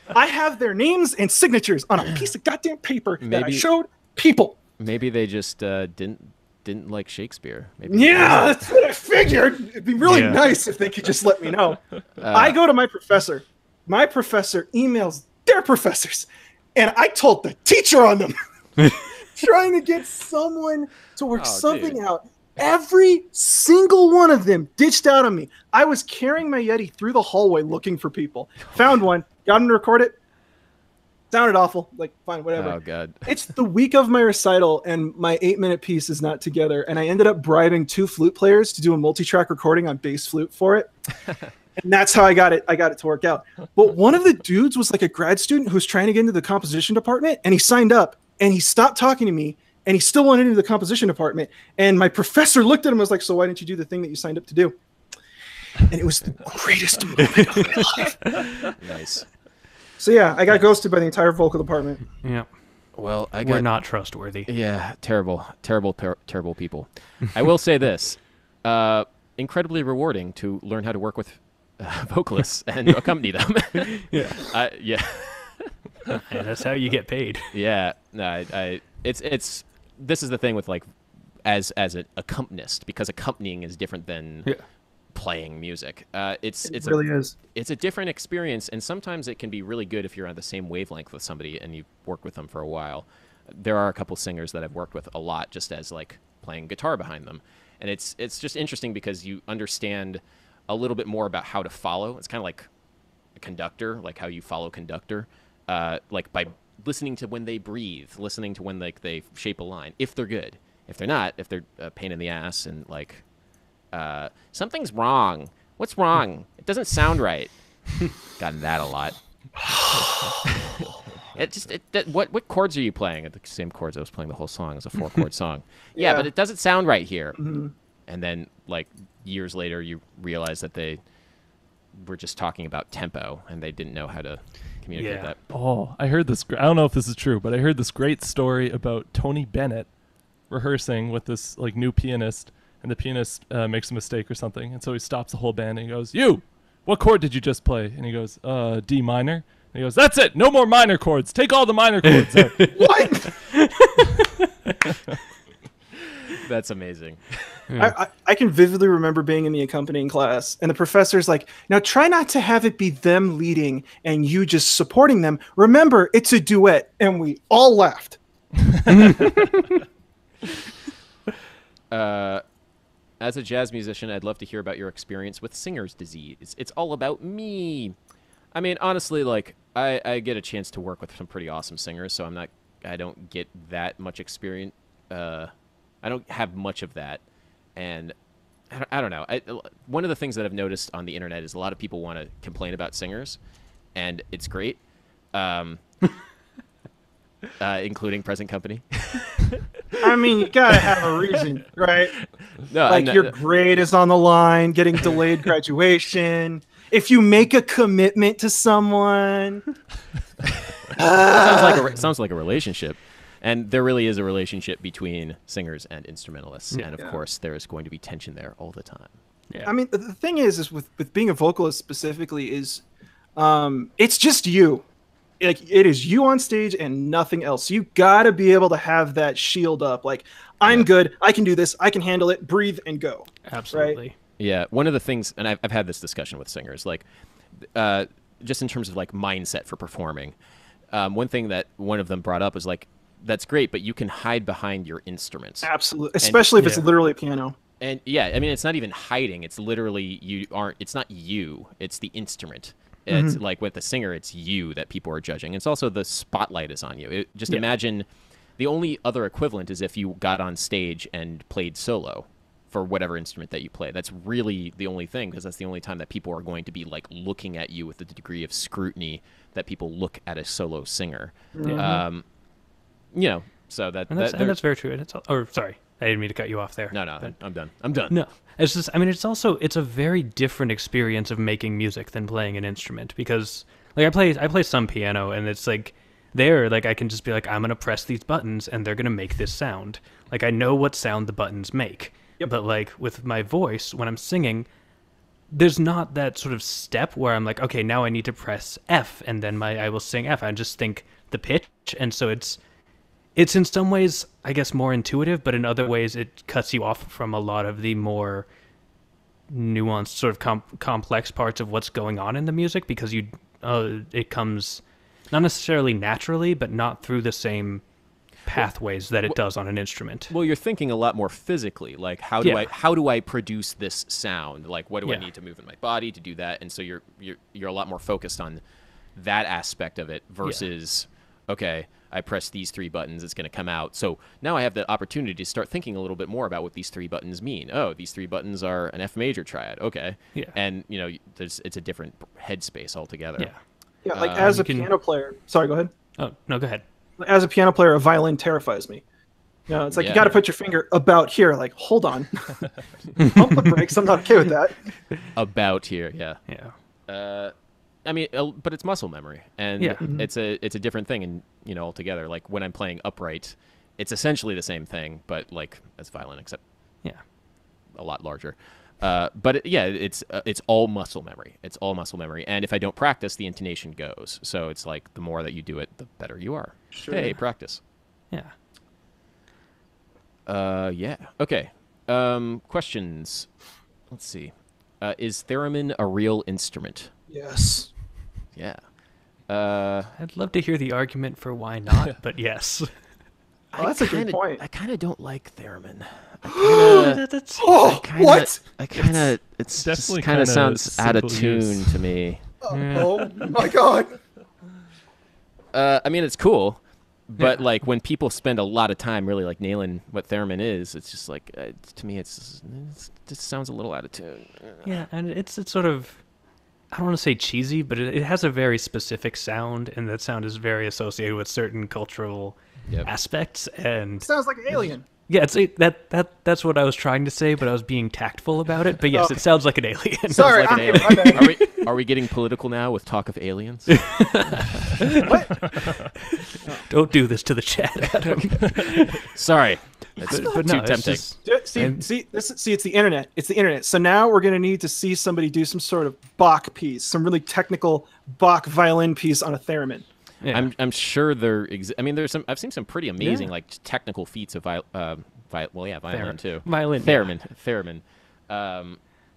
I have their names and signatures on a piece of goddamn paper that I showed people. Maybe they just didn't like Shakespeare. Maybe Yeah, that's what I figured. It'd be really nice if they could just let me know. I go to my professor. My professor emails their professors, and I told the teacher on them, trying to get someone to work something out. Every single one of them ditched out on me. I was carrying my Yeti through the hallway looking for people. Found one, got him to record it. Sounded awful. Like, fine, whatever. Oh, God. It's the week of my recital, and my 8-minute piece is not together. And I ended up bribing 2 flute players to do a multi-track recording on bass flute for it. And that's how I got it to work out. But one of the dudes was like a grad student who was trying to get into the composition department, and he signed up, and he stopped talking to me, and he still wanted into the composition department. And my professor looked at him and was like, "So why didn't you do the thing that you signed up to do?" And it was the greatest moment of my life. Nice. So yeah, I got ghosted by the entire vocal department. Yeah. Well, We're not trustworthy. Yeah, terrible people. I will say this. Incredibly rewarding to learn how to work with vocalists and accompany them. Yeah. Yeah. And that's how you get paid. Yeah. No, it's this is the thing with like as an accompanist, because accompanying is different than playing music. It really is. It's a different experience, and sometimes it can be really good if you're on the same wavelength with somebody and you work with them for a while. There are a couple singers that I've worked with a lot just as like playing guitar behind them, and it's just interesting because you understand a little bit more about how to follow. It's kind of like a conductor, like how you follow conductor, like by listening to when they breathe, listening to when like they shape a line, if they're good. If they're not, if they're a pain in the ass and like something's wrong. What's wrong? It doesn't sound right. Gotten that a lot. What chords are you playing? The same chords I was playing the whole song. It's a 4-chord song. Yeah, but it doesn't sound right here. Mm-hmm. And then, like, years later, you realize that they were just talking about tempo, and they didn't know how to communicate that. Oh, I heard this. I don't know if this is true, but I heard this great story about Tony Bennett rehearsing with this like new pianist, and the pianist makes a mistake or something, and so he stops the whole band and he goes, "You, what chord did you just play?" And he goes, D minor." And he goes, "That's it. No more minor chords. Take all the minor chords out." What? That's amazing. I can vividly remember being in the accompanying class, and the professor's like, "Now try not to have it be them leading and you just supporting them. Remember, it's a duet." And we all laughed. As a jazz musician, I'd love to hear about your experience with singer's disease. It's all about me. I mean, honestly, like I get a chance to work with some pretty awesome singers, so I don't get that much experience. I don't have much of that, and I don't know. One of the things that I've noticed on the internet is a lot of people want to complain about singers, and it's great, including present company. I mean, you gotta have a reason, right? No, like your grade is on the line, getting delayed graduation. If you make a commitment to someone, sounds like a relationship. And there really is a relationship between singers and instrumentalists. Yeah. And, of course, there is going to be tension there all the time. Yeah. I mean, the thing is with being a vocalist specifically is it's just you. Like, it is you on stage and nothing else. You got to be able to have that shield up. Like, I'm good. I can do this. I can handle it. Breathe and go. Absolutely. Right? Yeah. One of the things, and I've had this discussion with singers, like just in terms of, like, mindset for performing. One thing that one of them brought up was, like, that's great, but you can hide behind your instruments. Absolutely. Especially if it's literally a piano. And yeah, I mean, it's not even hiding. It's literally it's not you. It's the instrument. It's like with the singer, it's you that people are judging. It's also the spotlight is on you. Imagine the only other equivalent is if you got on stage and played solo for whatever instrument that you play. That's really the only thing, because that's the only time that people are going to be like looking at you with the degree of scrutiny that people look at a solo singer. You know, so that's very true. And sorry, I didn't mean to cut you off there. No, but, I'm done. I'm done. No, it's just, I mean, it's a very different experience of making music than playing an instrument, because like I play some piano, and it's like like I can just be like, I'm gonna press these buttons and they're gonna make this sound. Like I know what sound the buttons make. Yep. But like with my voice, when I'm singing, there's not that sort of step where I'm like, okay, now I need to press F and then I will sing F. I just think the pitch, and so it's in some ways, I guess, more intuitive, but in other ways it cuts you off from a lot of the more nuanced, sort of complex parts of what's going on in the music, because it comes not necessarily naturally, but not through the same pathways that it does on an instrument. Well, you're thinking a lot more physically, like how do I produce this sound? Like what do I need to move in my body to do that? And so you're a lot more focused on that aspect of it versus okay, I press these 3 buttons, it's going to come out. So now I have the opportunity to start thinking a little bit more about what these 3 buttons mean. Oh, these 3 buttons are an F major triad. Okay. Yeah. And, you know, it's a different headspace altogether. Yeah. Yeah, like as a piano player. Sorry, go ahead. Oh, no, go ahead. As a piano player, a violin terrifies me. You know, it's like you got to put your finger about here. Like, hold on. Pump the brakes. I'm not okay with that. About here, yeah. Yeah. I mean, but it's muscle memory, and it's a different thing, and you know, altogether. Like when I'm playing upright, it's essentially the same thing, but like as violin, except a lot larger. But it's all muscle memory. It's all muscle memory, and if I don't practice, the intonation goes. So it's like the more that you do it, the better you are. Sure. Hey, practice. Yeah. Yeah. Okay. Questions. Let's see. Is theremin a real instrument? Yes. Yeah. I'd love to hear the argument for why not, but yes. Oh, that's a good point. I kind of don't like theremin. That's Oh, what? I kind of. It's Definitely kind of kinda sounds out of simple tune use. to me. Oh my god. I mean, it's cool, but like when people spend a lot of time really like nailing what theremin is, it's just like to me, it just sounds a little out of tune. Yeah, and it's sort of, I don't want to say cheesy, but it has a very specific sound, and that sound is very associated with certain cultural Yep. aspects. And Sounds like an alien. yeah, that's what I was trying to say, but I was being tactful about it. But yes, Okay. it sounds like an alien. Sorry, Like an alien. my bad. Are we getting political now with talk of aliens? Don't do this to the chat, Adam. Sorry, that's but too no, it's tempting. just, See, it's the internet. It's the internet. So now we're gonna need to see somebody do some sort of Bach piece, some really technical Bach violin piece on a theremin. yeah. I'm sure I mean, there's some. I've seen some pretty amazing Yeah. like technical feats of violin too. Violin, Theremin.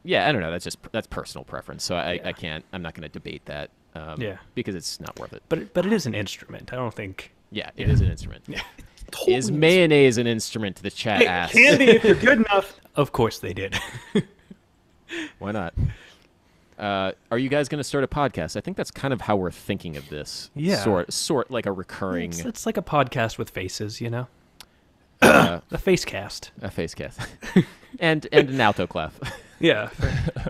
Yeah, I don't know. That's personal preference. So I can't. I'm not going to debate that. Yeah. Because it's not worth it. But it is an instrument. I don't think. Yeah, it is an instrument. Yeah. Is mayonnaise an instrument? The chat Hey, asks. can be if you're good enough. Of course they did. Why not? Are you guys going to start a podcast? I think that's kind of how we're thinking of this. Yeah. Sort like a recurring It's like a podcast with faces, you know. A face cast. a face cast and an alto clef. Yeah.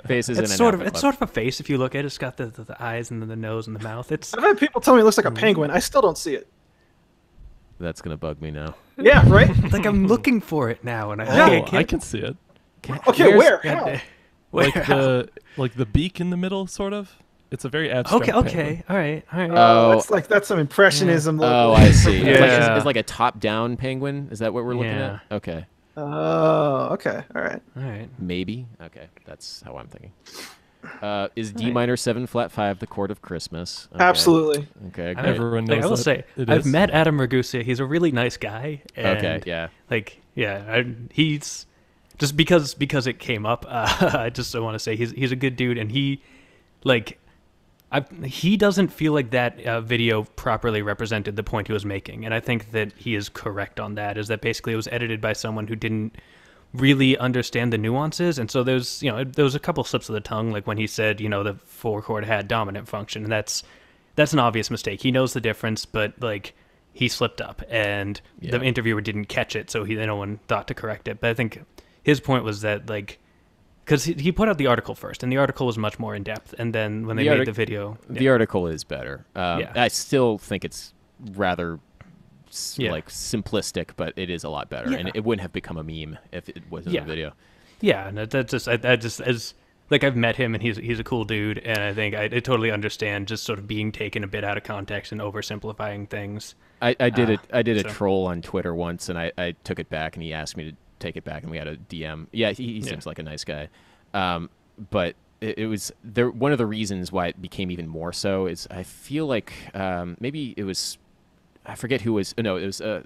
Faces It's and sort an of alto it's clef. sort of a face if you look at it. It's got the eyes and the nose and the mouth. It's I've had people tell me it looks like a penguin. I still don't see it. That's going to bug me now. Yeah, right. like I'm looking for it now, and I Oh, can't. I can see it. Okay, where? Yeah, How? where- Like the beak in the middle, sort of. It's a very abstract. okay, all right. Oh, That's some impressionism. Oh, I see. Yeah. It's like a top-down penguin. Is that what we're looking Yeah. at? Okay. Oh, okay, all right. All right. Maybe. Okay, that's how I'm thinking. Is D minor 7 flat 5 the chord of Christmas? Okay. Absolutely. Okay, I great. Everyone Like, I knows will that say, it I've is. met Adam Ragusa. He's a really nice guy. And Okay, yeah. Like, yeah, he's just because it came up. I just want to say he's a good dude, and he doesn't feel like that video properly represented the point he was making, and I think that he is correct on that. Is that basically it was edited by someone who didn't really understand the nuances, and so there was a couple slips of the tongue, like when he said the 4-chord had dominant function, and that's an obvious mistake. He knows the difference, but like he slipped up, and the interviewer didn't catch it, so no one thought to correct it. But I think his point was that like, because he put out the article first, and the article was much more in depth, and then when they made the video, The article is better. I still think it's rather like simplistic, but it is a lot better, and it wouldn't have become a meme if it wasn't a video. Yeah, and that's just I just as like I've met him, and he's a cool dude, and I think I totally understand just sort of being taken a bit out of context and oversimplifying things. I did a so- troll on Twitter once, and I took it back, and he asked me to take it back, and we had a DM. Yeah, he seems like a nice guy, but it was there. One of the reasons why it became even more so is I feel like maybe it was, I forget who was. No, it was a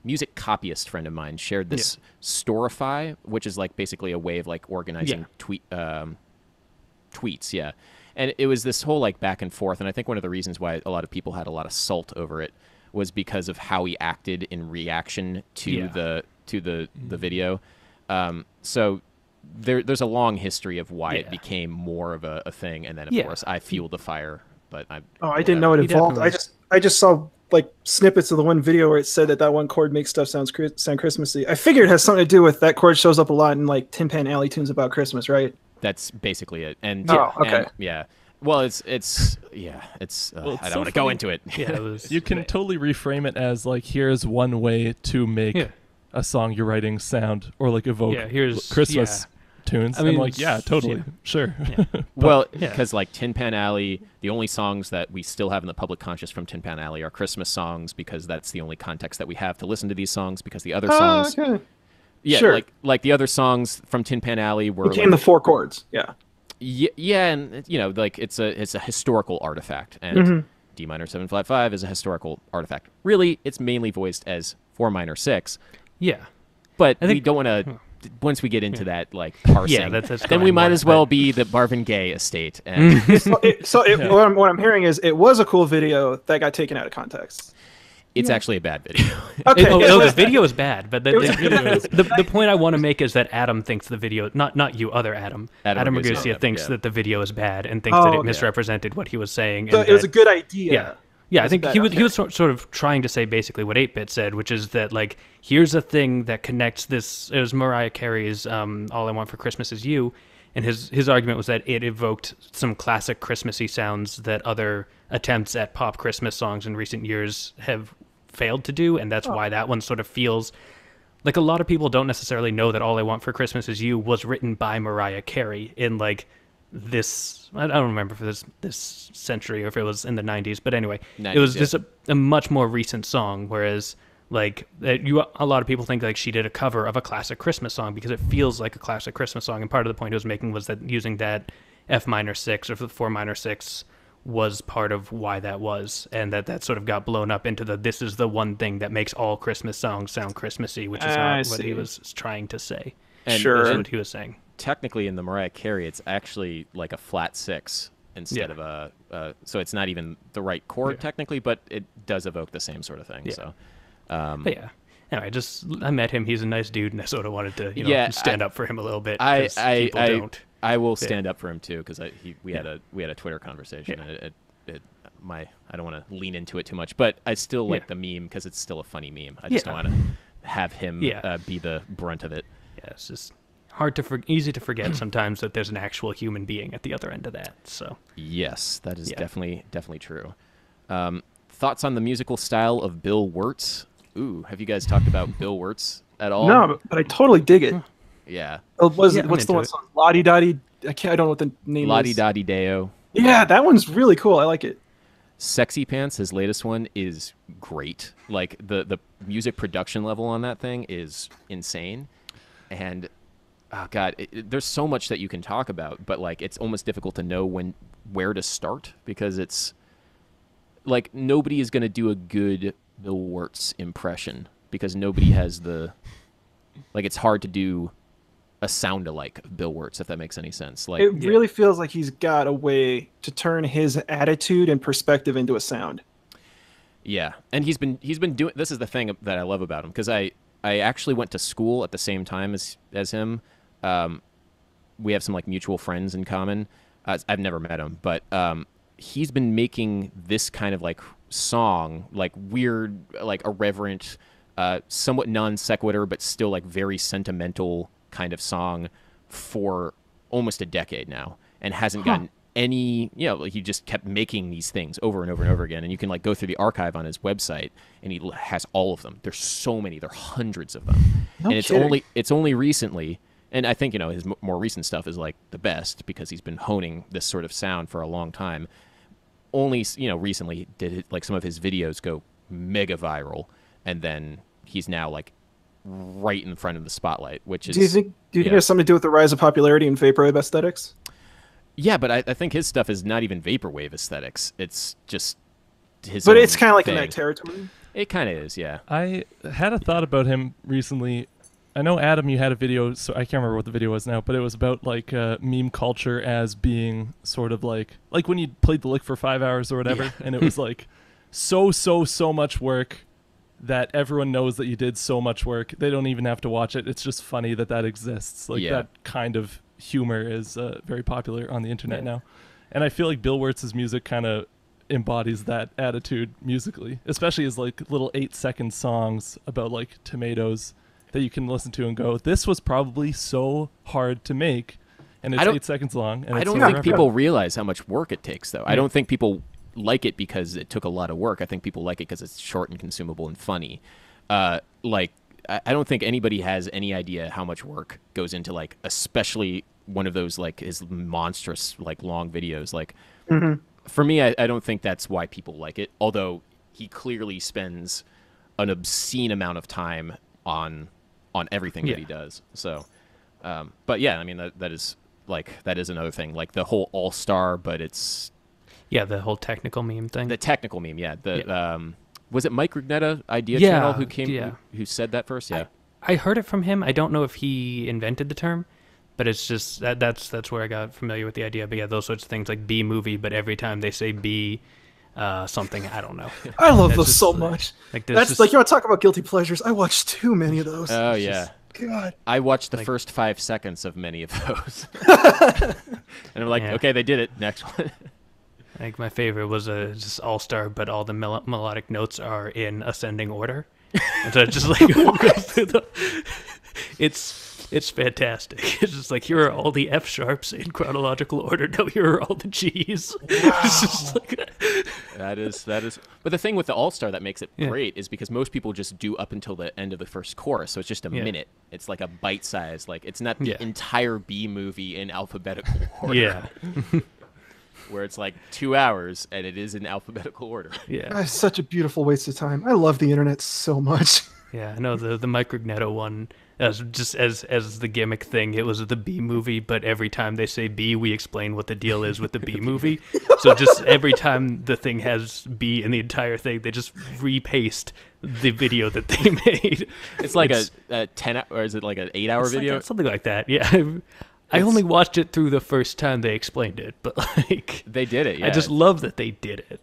music copyist friend of mine shared this Storify, which is like basically a way of like organizing tweets. Yeah. And it was this whole like back and forth, and I think one of the reasons why a lot of people had a lot of salt over it was because of how he acted in reaction to the video. So there's a long history of why it became more of a thing, and then of course I fueled the fire. But I didn't know it evolved. I just saw like snippets of the one video where it said that one chord makes stuff sound Christmassy. I figured it has something to do with that chord shows up a lot in like Tin Pan Alley tunes about Christmas, right? That's basically it. And okay. and, yeah. Well, it's I don't so want to go funny. into it. Yeah, it was. You can totally reframe it as like, here's one way to make a song you're writing sound or like evoke here's Christmas tunes. I mean, I'm like, yeah, totally, sure. Well, because like Tin Pan Alley, the only songs that we still have in the public conscious from Tin Pan Alley are Christmas songs, because that's the only context that we have to listen to these songs, because the other songs, Okay. yeah, Sure. like the other songs from Tin Pan Alley were Became like, the 4 chords. Yeah. yeah, and like it's a historical artifact, and D minor 7 flat 5 is a historical artifact. Really, it's mainly voiced as 4 minor 6. Yeah. But I think, we don't want to. Once we get into that, like parsing, that's then we going might more, as well but- be the Marvin Gaye estate. And What I'm hearing is it was a cool video that got taken out of context. it's actually a bad video. Okay, the video is bad, but was- the point I want to make is that Adam thinks the video, not you, other Adam. Adam Garcia Ragusa, thinks yeah. that the video is bad and thinks Oh, that it okay. misrepresented what he was saying. So and it was a that- good idea. Yeah. Yeah, I It's think bad, he was okay. he was sort of trying to say basically what 8-Bit said, which is that like here's a thing that connects this. It was Mariah Carey's "All I Want for Christmas Is You," and his argument was that it evoked some classic Christmassy sounds that other attempts at pop Christmas songs in recent years have failed to do, and that's why that one sort of feels like a lot of people don't necessarily know that "All I Want for Christmas Is You" was written by Mariah Carey in like this. I don't remember if it was this century or if it was in the 90s, but anyway, 90s, it was yeah. just a much more recent song. Whereas like a lot of people think like she did a cover of a classic Christmas song because it feels like a classic Christmas song. And part of the point it was making was that using that F minor 6 or the 4 minor 6 was part of why that was, and that sort of got blown up into this is the one thing that makes all Christmas songs sound Christmassy, which is I not what he see. was trying to say. And, Sure. That's and what he was saying. technically in the Mariah Carey, it's actually like a flat 6 instead Yeah. of a. So it's not even the right chord technically, but it does evoke the same sort of thing. Yeah. So. But yeah. Anyway, I met him. He's a nice dude, and I sort of wanted to, Yeah, stand up for him a little bit. I 'cause people don't. I will stand up for him too because we had a Twitter conversation. Yeah. I don't want to lean into it too much, but I still like the meme because it's still a funny meme. I just don't want to have him be the brunt of it. Yeah, it's just easy to forget sometimes that there's an actual human being at the other end of that. So Yes, that is Yeah. definitely true. Thoughts on the musical style of Bill Wirtz? Ooh, have you guys talked about Bill Wirtz at all? No, but I totally dig it. Yeah. What's Yeah, I'm the into one it. song? Lottie Dottie. I don't know what the name Lottie is. Dottie Deo. Yeah, that one's really cool. I like it. Sexy Pants, his latest one, is great. Like the music production level on that thing is insane. And oh god, there's so much that you can talk about, but like it's almost difficult to know where to start because it's like nobody is going to do a good Bill Wirtz impression because nobody has it's hard to do a sound alike of Bill Wirtz, if that makes any sense. Like It really feels like he's got a way to turn his attitude and perspective into a sound. yeah, and he's been doing. This is the thing that I love about him because I actually went to school at the same time as him. We have some like mutual friends in common. I've never met him, but he's been making this kind of like song, like weird, like irreverent, somewhat non sequitur, but still like very sentimental kind of song for almost a decade now, and hasn't gotten any. Like he just kept making these things over and over and over again, and you can like go through the archive on his website, and he has all of them. There's so many. There are hundreds of them, No and kidding. it's only recently. And I think his more recent stuff is like the best because he's been honing this sort of sound for a long time. Only recently did like some of his videos go mega viral, and then he's now like right in front of the spotlight. Which is Do you think it yeah. has something to do with the rise of popularity in vaporwave aesthetics? Yeah, but I think his stuff is not even vaporwave aesthetics. It's just his. But own it's kind of like in thing. that territory. It kind of is, yeah. I had a thought about him recently. I know, Adam, you had a video, so I can't remember what the video was now, but it was about like meme culture as being sort of like when you played the lick for 5 hours or whatever, and it was like so much work that everyone knows that you did so much work. They don't even have to watch it. It's just funny that exists. Like Yeah. that kind of humor is very popular on the internet now. And I feel like Bill Wirtz's music kind of embodies that attitude musically, especially his like little 8-second songs about like tomatoes that you can listen to and go, this was probably so hard to make, and it's I don't- 8 seconds long. And I it's don't so think memorable. people realize how much work it takes, though. I don't think people like it because it took a lot of work. I think people like it because it's short and consumable and funny. I don't think anybody has any idea how much work goes into like, especially one of those like his monstrous like long videos. Like for me, I don't think that's why people like it. Although he clearly spends an obscene amount of time on everything that he does. So, but yeah, I mean that is another thing. Like the whole all-star, but it's yeah, the whole technical meme thing. the technical meme. Yeah, was it Mike Rugnetta Idea Yeah, Channel who yeah. who said that first? Yeah. I heard it from him. I don't know if he invented the term, but it's just that's where I got familiar with the idea. But yeah, those sorts of things like B movie, but every time they say B something, I don't know. I love That's those just, so much. Like That's just, like, you want to talk about guilty pleasures? I watched too many of those. Oh It's yeah. God. I watched the Like- first 5 seconds of many of those. And I'm like, Yeah. okay, they did it. Next one. like my favorite was just All Star, but all the melodic notes are in ascending order, and so it just like goes through the. It's fantastic. It's just like, here are all the F sharps in chronological order. No, here are all the G's. It's just like, That is. But the thing with the All Star that makes it Yeah. great is because most people just do up until the end of the first chorus, so it's just a Yeah. minute. It's like a bite size. Like it's not the Yeah. entire B movie in alphabetical order. yeah, Where it's like 2 hours and it is in alphabetical order. yeah, It's such a beautiful waste of time. I love the internet so much. yeah. I know the Microgneto one. As just as the gimmick thing, it was the B movie, but every time they say B, we explain what the deal is with the B movie. So just every time the thing has B in the entire thing, they just repaste the video that they made. It's like a 10 or is it like an 8 hour It's like video? something like that. Yeah, I only watched it through the first time they explained it, but like They did it. Yeah. I just love that they did it.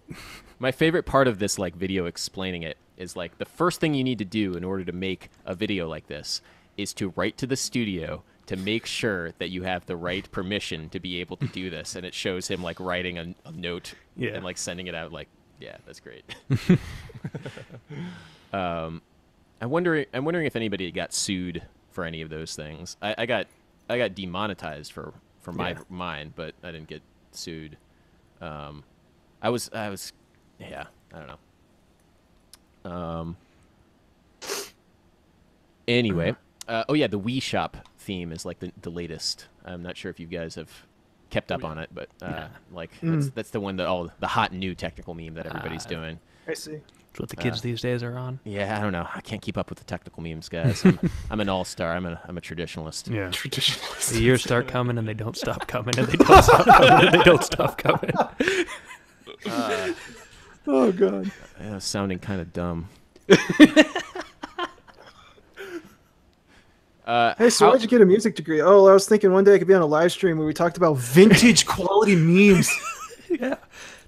My favorite part of this like video explaining it is like the first thing you need to do in order to make a video like this is to write to the studio to make sure that you have the right permission to be able to do this. And it shows him like writing a note Yeah. and like sending it out. Like, yeah, that's great. I'm wondering if anybody got sued for any of those things. I got demonetized for mine, but I didn't get sued. I was yeah, I don't know. Anyway, oh yeah, the Wii Shop theme is like the latest. I'm not sure if you guys have kept up on it, but like that's the one that all the hot new technical meme that everybody's doing. I see. It's what the kids these days are on. Yeah, I don't know. I can't keep up with the technical memes, guys. I'm an all-star. I'm a traditionalist. Yeah. Traditionalist. The years start coming and they don't stop coming and they don't stop coming and they don't stop coming. Oh god. Yeah, sounding kind of dumb. Hey, so why'd you get a music degree? Oh, I was thinking one day I could be on a live stream where we talked about vintage quality memes. Yeah.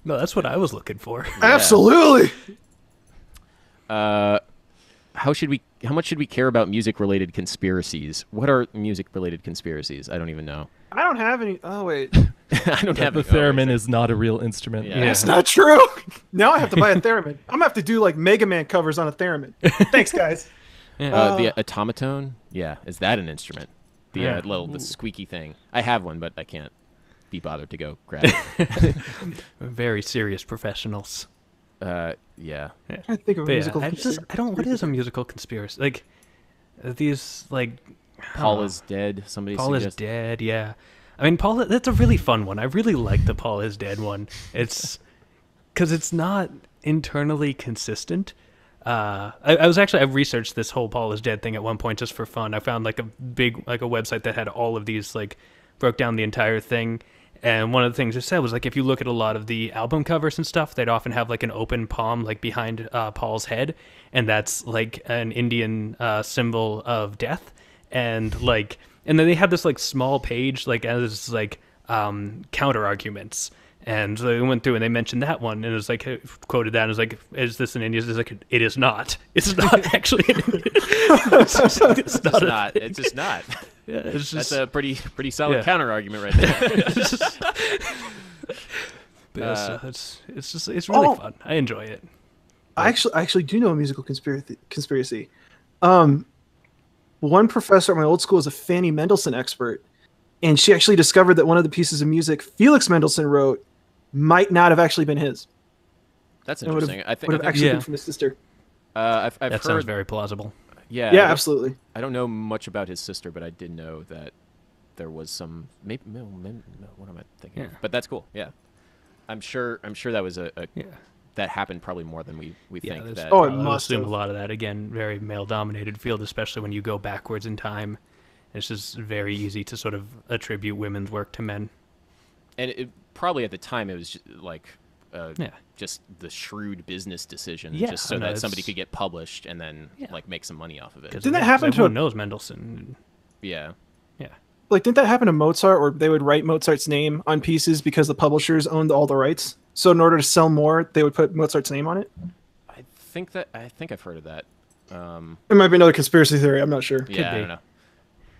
No, that's what I was looking for. Absolutely. How much should we care about music-related conspiracies? What are music-related conspiracies? I don't even know. I don't have any. Oh wait, I don't have The any- oh, theremin is not a real instrument. Yeah. that's not true. Now I have to buy a theremin. I'm gonna have to do like Mega Man covers on a theremin. Thanks, guys. the automaton, yeah, is that an instrument? The Yeah. the squeaky thing. I have one, but I can't be bothered to go grab it. Very serious professionals. Yeah. I think of a But yeah, musical. I don't. What is a musical conspiracy? Like these, like Paul is dead. Somebody Paul is suggested. dead. Yeah, I mean Paul. That's a really fun one. I really like the Paul is dead one. It's because it's not internally consistent. I was actually, I researched this whole Paul is dead thing at one point just for fun. I found like a website that had all of these, like broke down the entire thing. And one of the things it said was like, if you look at a lot of the album covers and stuff, they'd often have like an open palm like behind Paul's head, and that's like an Indian symbol of death. And then they had this like small page like as like counter arguments. And so they went through and they mentioned that one, and it was like quoted that and it was like, "Is this an Indian?" It's like, "It is not. It's not actually an Indian. It's just not. It's not. It's just not. Yeah, it's That's just a pretty solid Yeah. counter argument right there. but yeah, so it's really fun. I enjoy it. I actually do know a musical conspiracy. One professor at my old school is a Fanny Mendelssohn expert, and she actually discovered that one of the pieces of music Felix Mendelssohn wrote might not have actually been his. That's It would interesting. I have think actually Yeah. been from his sister. I've That heard. sounds very plausible. Yeah. Yeah, absolutely. I don't know much about his sister, but I did know that there was some. Maybe what am I thinking? Yeah. But that's cool. Yeah. I'm sure that was a Yeah. that happened probably more than we Yeah, think. there's- That Oh, it I must assume have. a lot of that, again, very male-dominated field, especially when you go backwards in time. It's just very easy to sort of attribute women's work to men. and it, probably at the time it was just like Yeah. just the shrewd business decision, Yeah, just so no, that somebody it's- could get published and then Yeah. like make some money off of it. 'Cause Didn't that happen to everyone a- knows Mendelssohn. Yeah. Yeah. Like, didn't that happen to Mozart, where they would write Mozart's name on pieces because the publishers owned all the rights? So in order to sell more, they would put Mozart's name on it. I think I've heard of that. It might be another conspiracy theory. I'm not sure. Yeah, I be. don't know.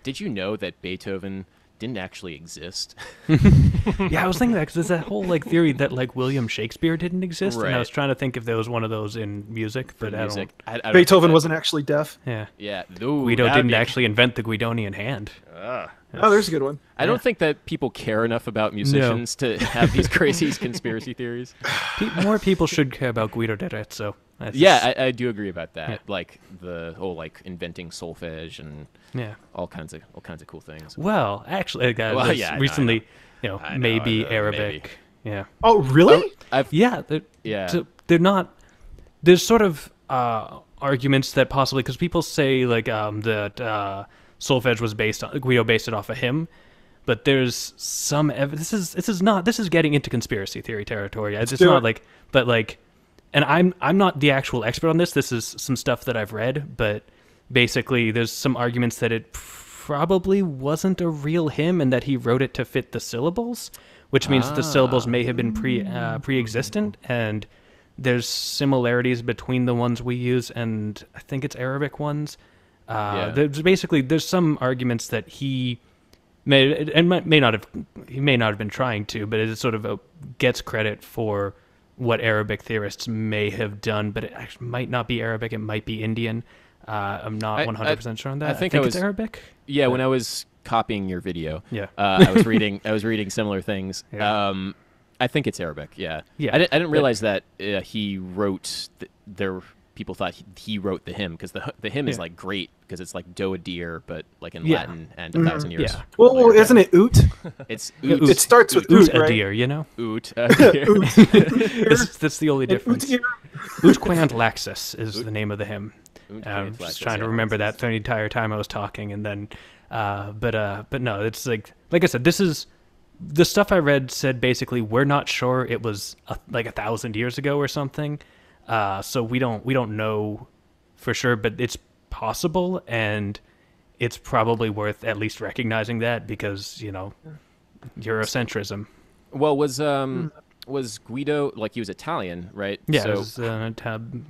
Did you know that Beethoven didn't actually exist? Yeah, I was thinking that because there's that whole like theory that like William Shakespeare didn't exist, and I Right. was trying to think if there was one of those in music, but I Music. don't. I don't Beethoven think that- wasn't actually deaf. Yeah, Yeah. Ooh, Guido that'd didn't be- actually invent the Guidonian hand. Oh, there's a good one. I don't think that people care enough about musicians to have these crazy conspiracy theories. More people should care about Guido d'Arezzo. That's Yeah, I do agree about that. Yeah. Like the whole like inventing solfege and yeah. all kinds of cool things. Well, actually, Well, there's yeah, I know, I recently, I know, maybe I know, Arabic. Yeah, Oh, really? yeah, Yeah. So they're not. There's sort of arguments that possibly because people say like that solfege was based on Guido based it off of him, but there's some this is getting into conspiracy theory territory. It's do not it. like, but like, and I'm not the actual expert on this. This is some stuff that I've read, but basically there's some arguments that it probably wasn't a real hymn and that he wrote it to fit the syllables, which means that the syllables may have been pre-existent, and there's similarities between the ones we use and I think it's Arabic ones. There's some arguments that he may not have been trying to, but it sort of gets credit for what Arabic theorists may have done, but it actually might not be Arabic. It might be Indian. I'm not 100% sure on that. I think it's Arabic. Yeah, when I was copying your video, Yeah. I was reading similar things. Yeah. I think it's Arabic. Yeah. Yeah, I didn't but- realize that he wrote. People thought he wrote the hymn because the hymn is Yeah. like great because it's like do a deer, but like in Yeah. Latin and 1,000 years. Yeah. Well, later. isn't it oot? It's Oot. It starts with Oot oot, a right? deer, you know. oot. That's the only And difference. oot Utquant Laxus is the name of the hymn. I'm just trying to remember that the entire time I was talking, and then, but no, it's like I said, this is the stuff I read said basically we're not sure it was like 1,000 years ago or something, so we don't know for sure, but it's possible, and it's probably worth at least recognizing that because Eurocentrism. Well, was Guido like he was Italian, right? Yeah, So it was an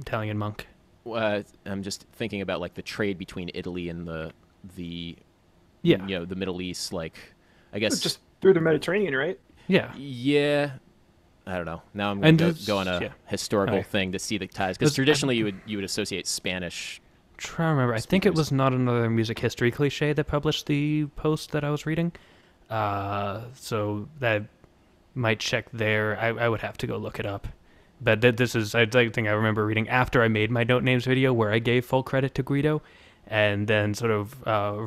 Italian monk. I'm just thinking about like the trade between Italy and the Yeah, the Middle East. Like, I guess just through the Mediterranean, right? yeah. Yeah, I don't know. Now I'm going to go on a yeah. historical Okay. thing to see the ties because Let's- traditionally you would associate Spanish. Try to remember. I think it Speakers. was not another music history cliche that published the post that I was reading. So that might check there. I would have to go look it up. But this is, I think I remember reading after I made my Note Names video where I gave full credit to Guido, and then sort of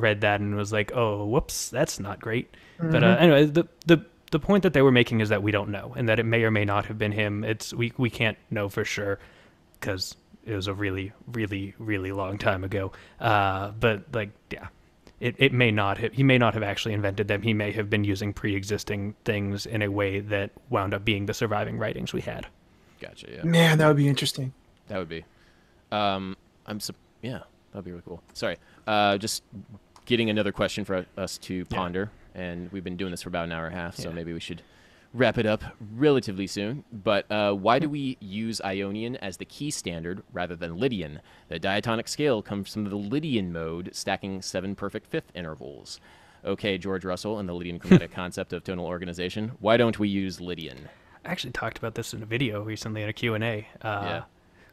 read that and was like, oh, whoops, that's not great. But anyway, the point that they were making is that we don't know, and that it may or may not have been him. We can't know for sure because it was a really, really, really long time ago. But like, yeah, it may not have. He may not have actually invented them. He may have been using pre-existing things in a way that wound up being the surviving writings we had. Gotcha. Yeah, Man, that would be interesting. that would be. Yeah, that'd be really cool. Sorry, just getting another question for us to ponder, and we've been doing this for about an hour and a half, so Yeah. maybe we should wrap it up relatively soon. But why do we use Ionian as the key standard rather than Lydian? The diatonic scale comes from the Lydian mode, stacking 7 perfect fifth intervals. Okay, George Russell and the Lydian chromatic concept of tonal organization. Why don't we use Lydian? I actually talked about this in a video recently in a Q&A, Yeah.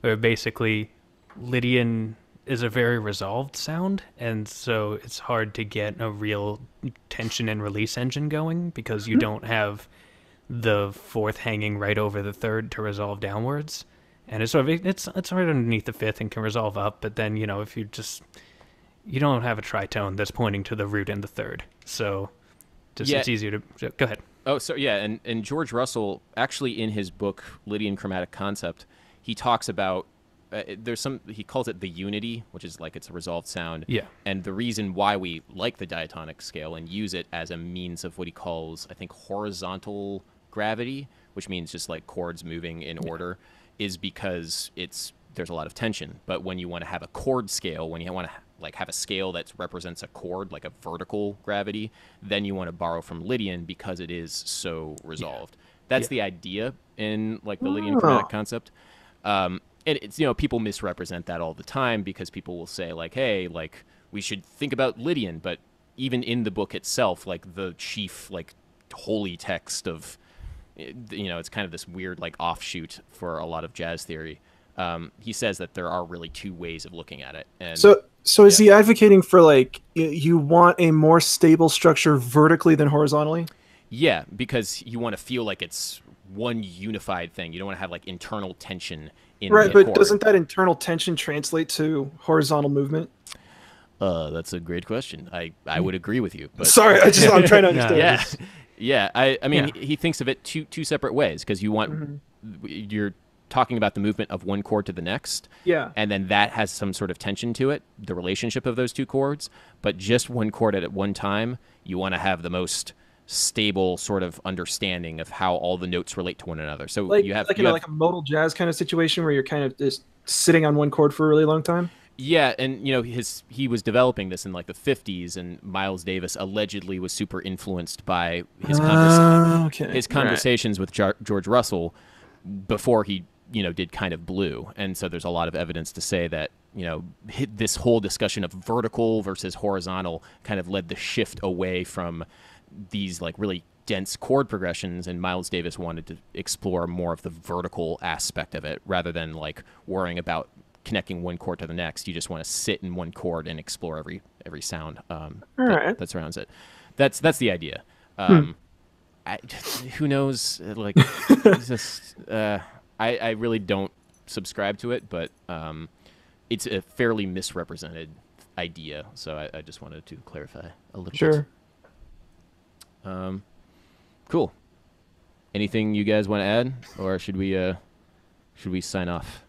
where basically Lydian is a very resolved sound, and so it's hard to get a real tension and release engine going because you don't have the fourth hanging right over the third to resolve downwards, and it's sort of it's right underneath the fifth and can resolve up, but then if you don't have a tritone that's pointing to the root and the third, so it's easier to go ahead. Oh, so yeah, and George Russell, actually in his book, Lydian Chromatic Concept, he talks about, he calls it the unity, which is like it's a resolved sound. Yeah. And the reason why we like the diatonic scale and use it as a means of what he calls, I think, horizontal gravity, which means just like chords moving in order, is because there's a lot of tension. But when you want to have a chord scale, when you want to like have a scale that represents a chord, like a vertical gravity, then you want to borrow from Lydian because it is so resolved. That's the idea in like the Lydian chromatic concept. And it's, you know, people misrepresent that all the time because people will say like, hey, like we should think about Lydian, but even in the book itself, like the chief like holy text of, you know, it's kind of this weird like offshoot for a lot of jazz theory. He says that there are really two ways of looking at it. And so is he advocating for like you want a more stable structure vertically than horizontally? Yeah, because you want to feel like it's one unified thing. You don't want to have like internal tension in right, the but chord. doesn't that internal tension translate to horizontal movement? That's a great question. I would agree with you. But Sorry, I'm trying to understand. Yeah. I mean, he thinks of it two separate ways because you want you're talking about the movement of one chord to the next. Yeah. And then that has some sort of tension to it, the relationship of those two chords. But just one chord at one time, you want to have the most stable sort of understanding of how all the notes relate to one another. So Like, you have like a modal jazz kind of situation where you're kind of just sitting on one chord for a really long time. Yeah, and you know he was developing this in like the 50s, and Miles Davis allegedly was super influenced by his conversations with George Russell before he, you know, did Kind of Blue. And so there's a lot of evidence to say that, you know, this whole discussion of vertical versus horizontal kind of led the shift away from these like really dense chord progressions, and Miles Davis wanted to explore more of the vertical aspect of it rather than like worrying about connecting one chord to the next. You just want to sit in one chord and explore every sound that surrounds it. That's the idea. Who knows? Like, just, I really don't subscribe to it, but it's a fairly misrepresented idea. So I just wanted to clarify a little bit. Cool. Anything you guys want to add, or should we sign off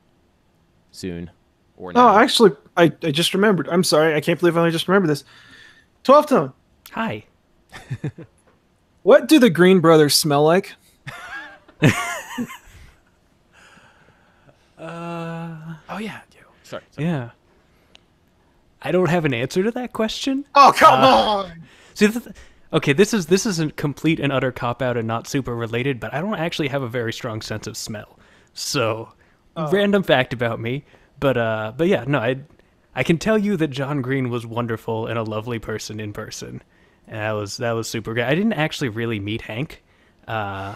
soon? Or now? Oh, actually, I just remembered. I'm sorry. I can't believe I only just remembered this. 12 Tone. Hi. What do the Green Brothers smell like? Oh yeah. Sorry. Yeah. I don't have an answer to that question. Oh, come on. See, okay, this is a complete and utter cop-out and not super related, but I don't actually have a very strong sense of smell. So, random fact about me. But yeah, no, I can tell you that John Green was wonderful and a lovely person in person. And that was super great. I didn't actually really meet Hank,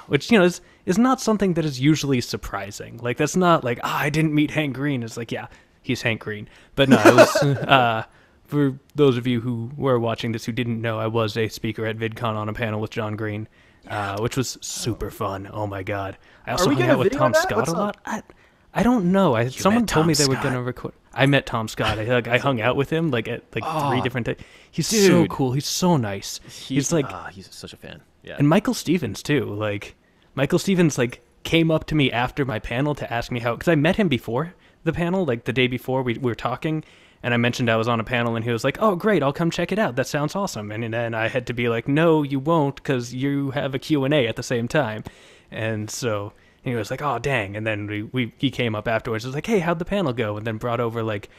which, you know, is not something that is usually surprising. Like, that's not like, I didn't meet Hank Green. It's like, yeah, he's Hank Green. But no, I was, for those of you who were watching this who didn't know, I was a speaker at VidCon on a panel with John Green, which was super fun. Oh my God. I also hung out with Tom Scott a lot. I don't know. Someone told me they were going to record. I met Tom Scott. I hung out with him like at 3 different days. He's so cool. He's so nice. He's like he's such a fan. Yeah. And Michael Stevens too. Like Michael Stevens like came up to me after my panel to ask me how, because I met him before the panel, like the day before we were talking, and I mentioned I was on a panel, and he was like, "Oh, great, I'll come check it out. That sounds awesome." And then I had to be like, "No, you won't, because you have a Q&A at the same time." And so he was like, "Oh, dang!" And then he came up afterwards. Was like, "Hey, how'd the panel go?" And then brought over like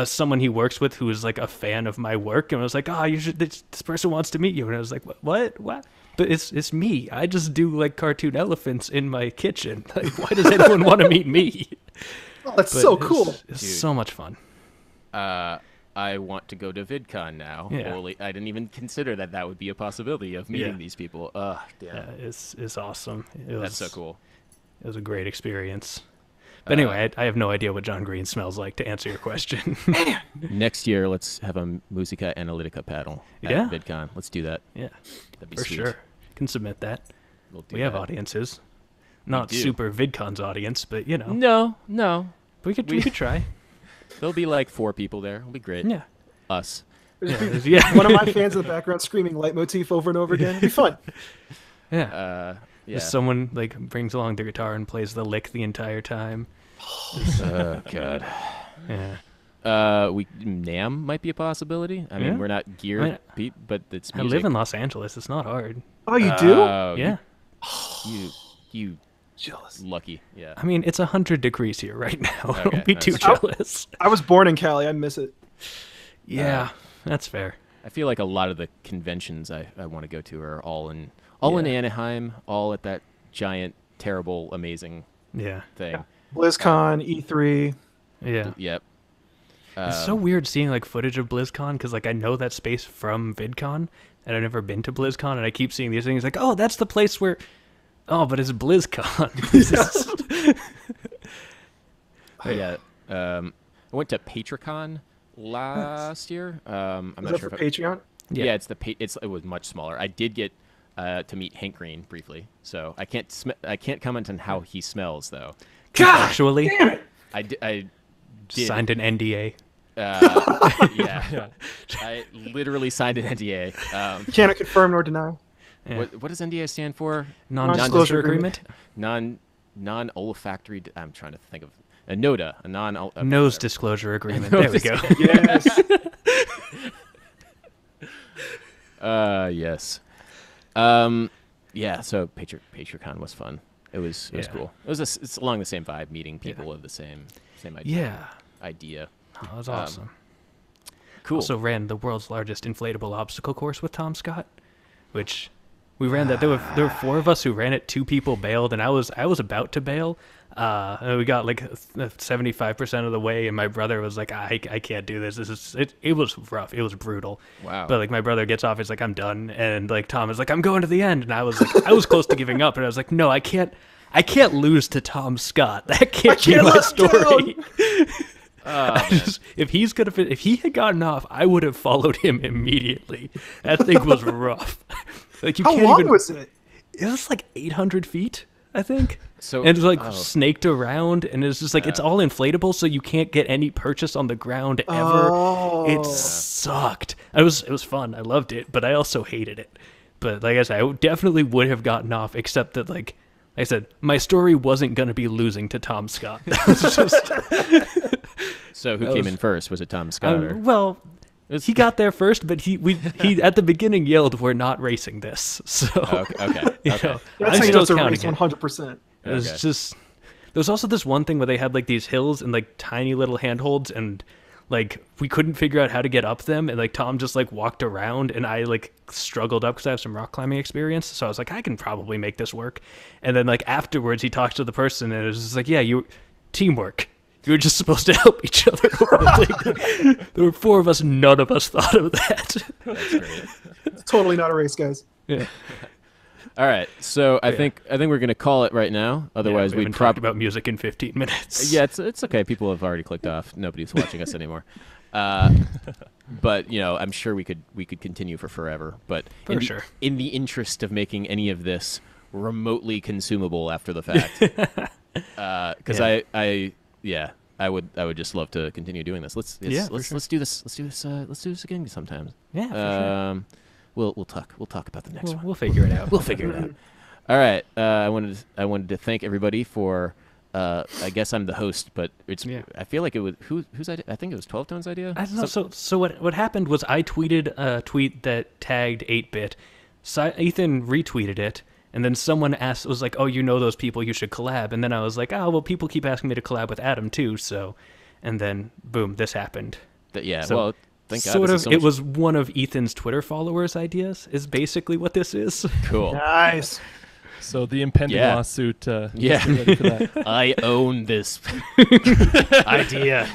someone he works with who is like a fan of my work, and was like, "Oh, you should. This person wants to meet you." And I was like, "What? But it's me. I just do like cartoon elephants in my kitchen. Like, why does anyone want to meet me?" Oh, that's so cool. It's so much fun. I want to go to VidCon now. Yeah. Holy, I didn't even consider that would be a possibility of meeting these people. Damn. Yeah, it's awesome. That's so cool. It was a great experience. But anyway, I have no idea what John Green smells like, to answer your question. Next year, let's have a MUSICA ANALYTICA panel at VidCon. Let's do that. Yeah, that'd be for sweet. sure. You can submit that. We have audiences. Not super VidCon's audience, but you know. No. We could try. There'll be like 4 people there. It'll be great. Yeah. Us. Yeah. One of my fans in the background screaming leitmotif over and over again. It'd be fun. Yeah. Just someone like brings along their guitar and plays the lick the entire time. Oh God. Yeah. NAMM might be a possibility. I mean, we're not geared, but it's music. I live in Los Angeles. It's not hard. Oh, you do? Yeah. You Jealous. lucky. Yeah. I mean, it's 100 degrees here right now. Okay, Don't be too that's jealous. I was born in Cali. I miss it. Yeah, that's fair. I feel like a lot of the conventions I want to go to are all in Anaheim, all at that giant, terrible, amazing Yeah. thing. BlizzCon, E3. Yeah. Yep. It's so weird seeing like footage of BlizzCon because like I know that space from VidCon and I've never been to BlizzCon and I keep seeing these things like, oh, that's the place where, oh, but it's BlizzCon. Yeah. I went to PatreCon last year. I'm Is not that sure for if Patreon? yeah, it was much smaller. I did get to meet Hank Green briefly, so I can't comment on how he smells though. Actually, I did signed an NDA. yeah. I literally signed an NDA. Cannot confirm nor deny. Yeah. What does NDA stand for? Non-disclosure agreement. Non-olfactory. I'm trying to think of a NODA, a non. Nose disclosure agreement. There we go. Yes. Yes. Yeah. So PatreCon was fun. It was cool. It's along the same vibe, meeting people of the same idea. Yeah. Oh, that was awesome. Cool. Also ran the world's largest inflatable obstacle course with Tom Scott, which we ran that. There were 4 of us who ran it. 2 people bailed, and I was about to bail. And we got like 75% of the way, and my brother was like, I can't do this. It was rough. It was brutal. Wow. But like my brother gets off, he's like, I'm done, and like Tom is like, I'm going to the end, and I was like, I was close to giving up, and I was like, no, I can't lose to Tom Scott. That can't be my story. If he had gotten off, I would have followed him immediately. That thing was rough. Like How long was it? It was like 800 feet, I think. So and it was like snaked around, and it's just like it's all inflatable, so you can't get any purchase on the ground ever. It sucked. It was fun. I loved it, but I also hated it. But like I said, I definitely would have gotten off, except that like I said, my story wasn't gonna be losing to Tom Scott. That was just. So who came in first? Was it Tom Scott? Or? Well, he got there first, but he at the beginning yelled, "We're not racing this." So okay. you know, That's I'm how you still know it's a counting race, it. 100%. It was just there was also this one thing where they had like these hills and like tiny little handholds, and like we couldn't figure out how to get up them, and like Tom just like walked around, and I like struggled up because I have some rock climbing experience, so I was like, I can probably make this work. And then like afterwards he talks to the person, and it was just like, yeah, teamwork. You were just supposed to help each other. There were 4 of us. None of us thought of that. That's great. It's totally not a race, guys. Yeah. All right. So I think we're gonna call it right now. Otherwise, we we'd talked probably about music in 15 minutes. Yeah, it's okay. People have already clicked off. Nobody's watching us anymore. But I'm sure we could continue for forever. But in the interest of making any of this remotely consumable after the fact, because I would just love to continue doing this. Let's do this. Let's do this again sometimes. Yeah, for sure. We'll talk about the next one. We'll figure it out. We'll figure it out. All right. I wanted to thank everybody for. I guess I'm the host, but I feel like it was whose idea? I think it was 12 Tone's idea. I don't know. So what happened was I tweeted a tweet that tagged 8-Bit. Ethan retweeted it. And then someone was like, oh, you know those people, you should collab. And then I was like, oh, well, people keep asking me to collab with Adam too, so. And then, boom, this happened. Well, thank God. Sort of, it was one of Ethan's Twitter followers' ideas, is basically what this is. Cool. Nice. So the impending lawsuit. Yeah. Ready for that. I own this idea.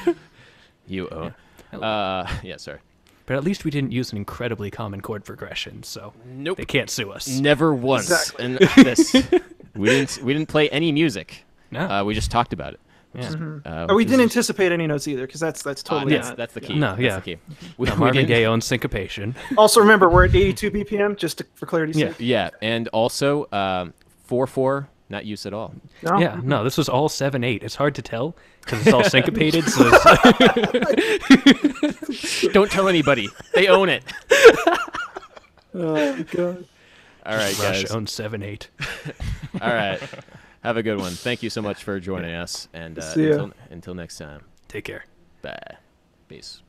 You own. Yeah, sorry. But at least we didn't use an incredibly common chord progression, so they can't sue us. Never once. Exactly. In this, we didn't play any music. No. We just talked about it. Yeah. We didn't anticipate any notes either, because that's totally that's the key. No, That's the key. Marvin Gaye owns syncopation. Also, remember, we're at 82 BPM, for clarity's sake. Yeah, and also 4/4, not use at all. No? Yeah, no, this was all 7/8. It's hard to tell because it's all syncopated. So Don't tell anybody. They own it. Oh, God. All right, Rush guys. owns 7/8. All right. Have a good one. Thank you so much for joining us. And See ya. until next time. Take care. Bye. Peace.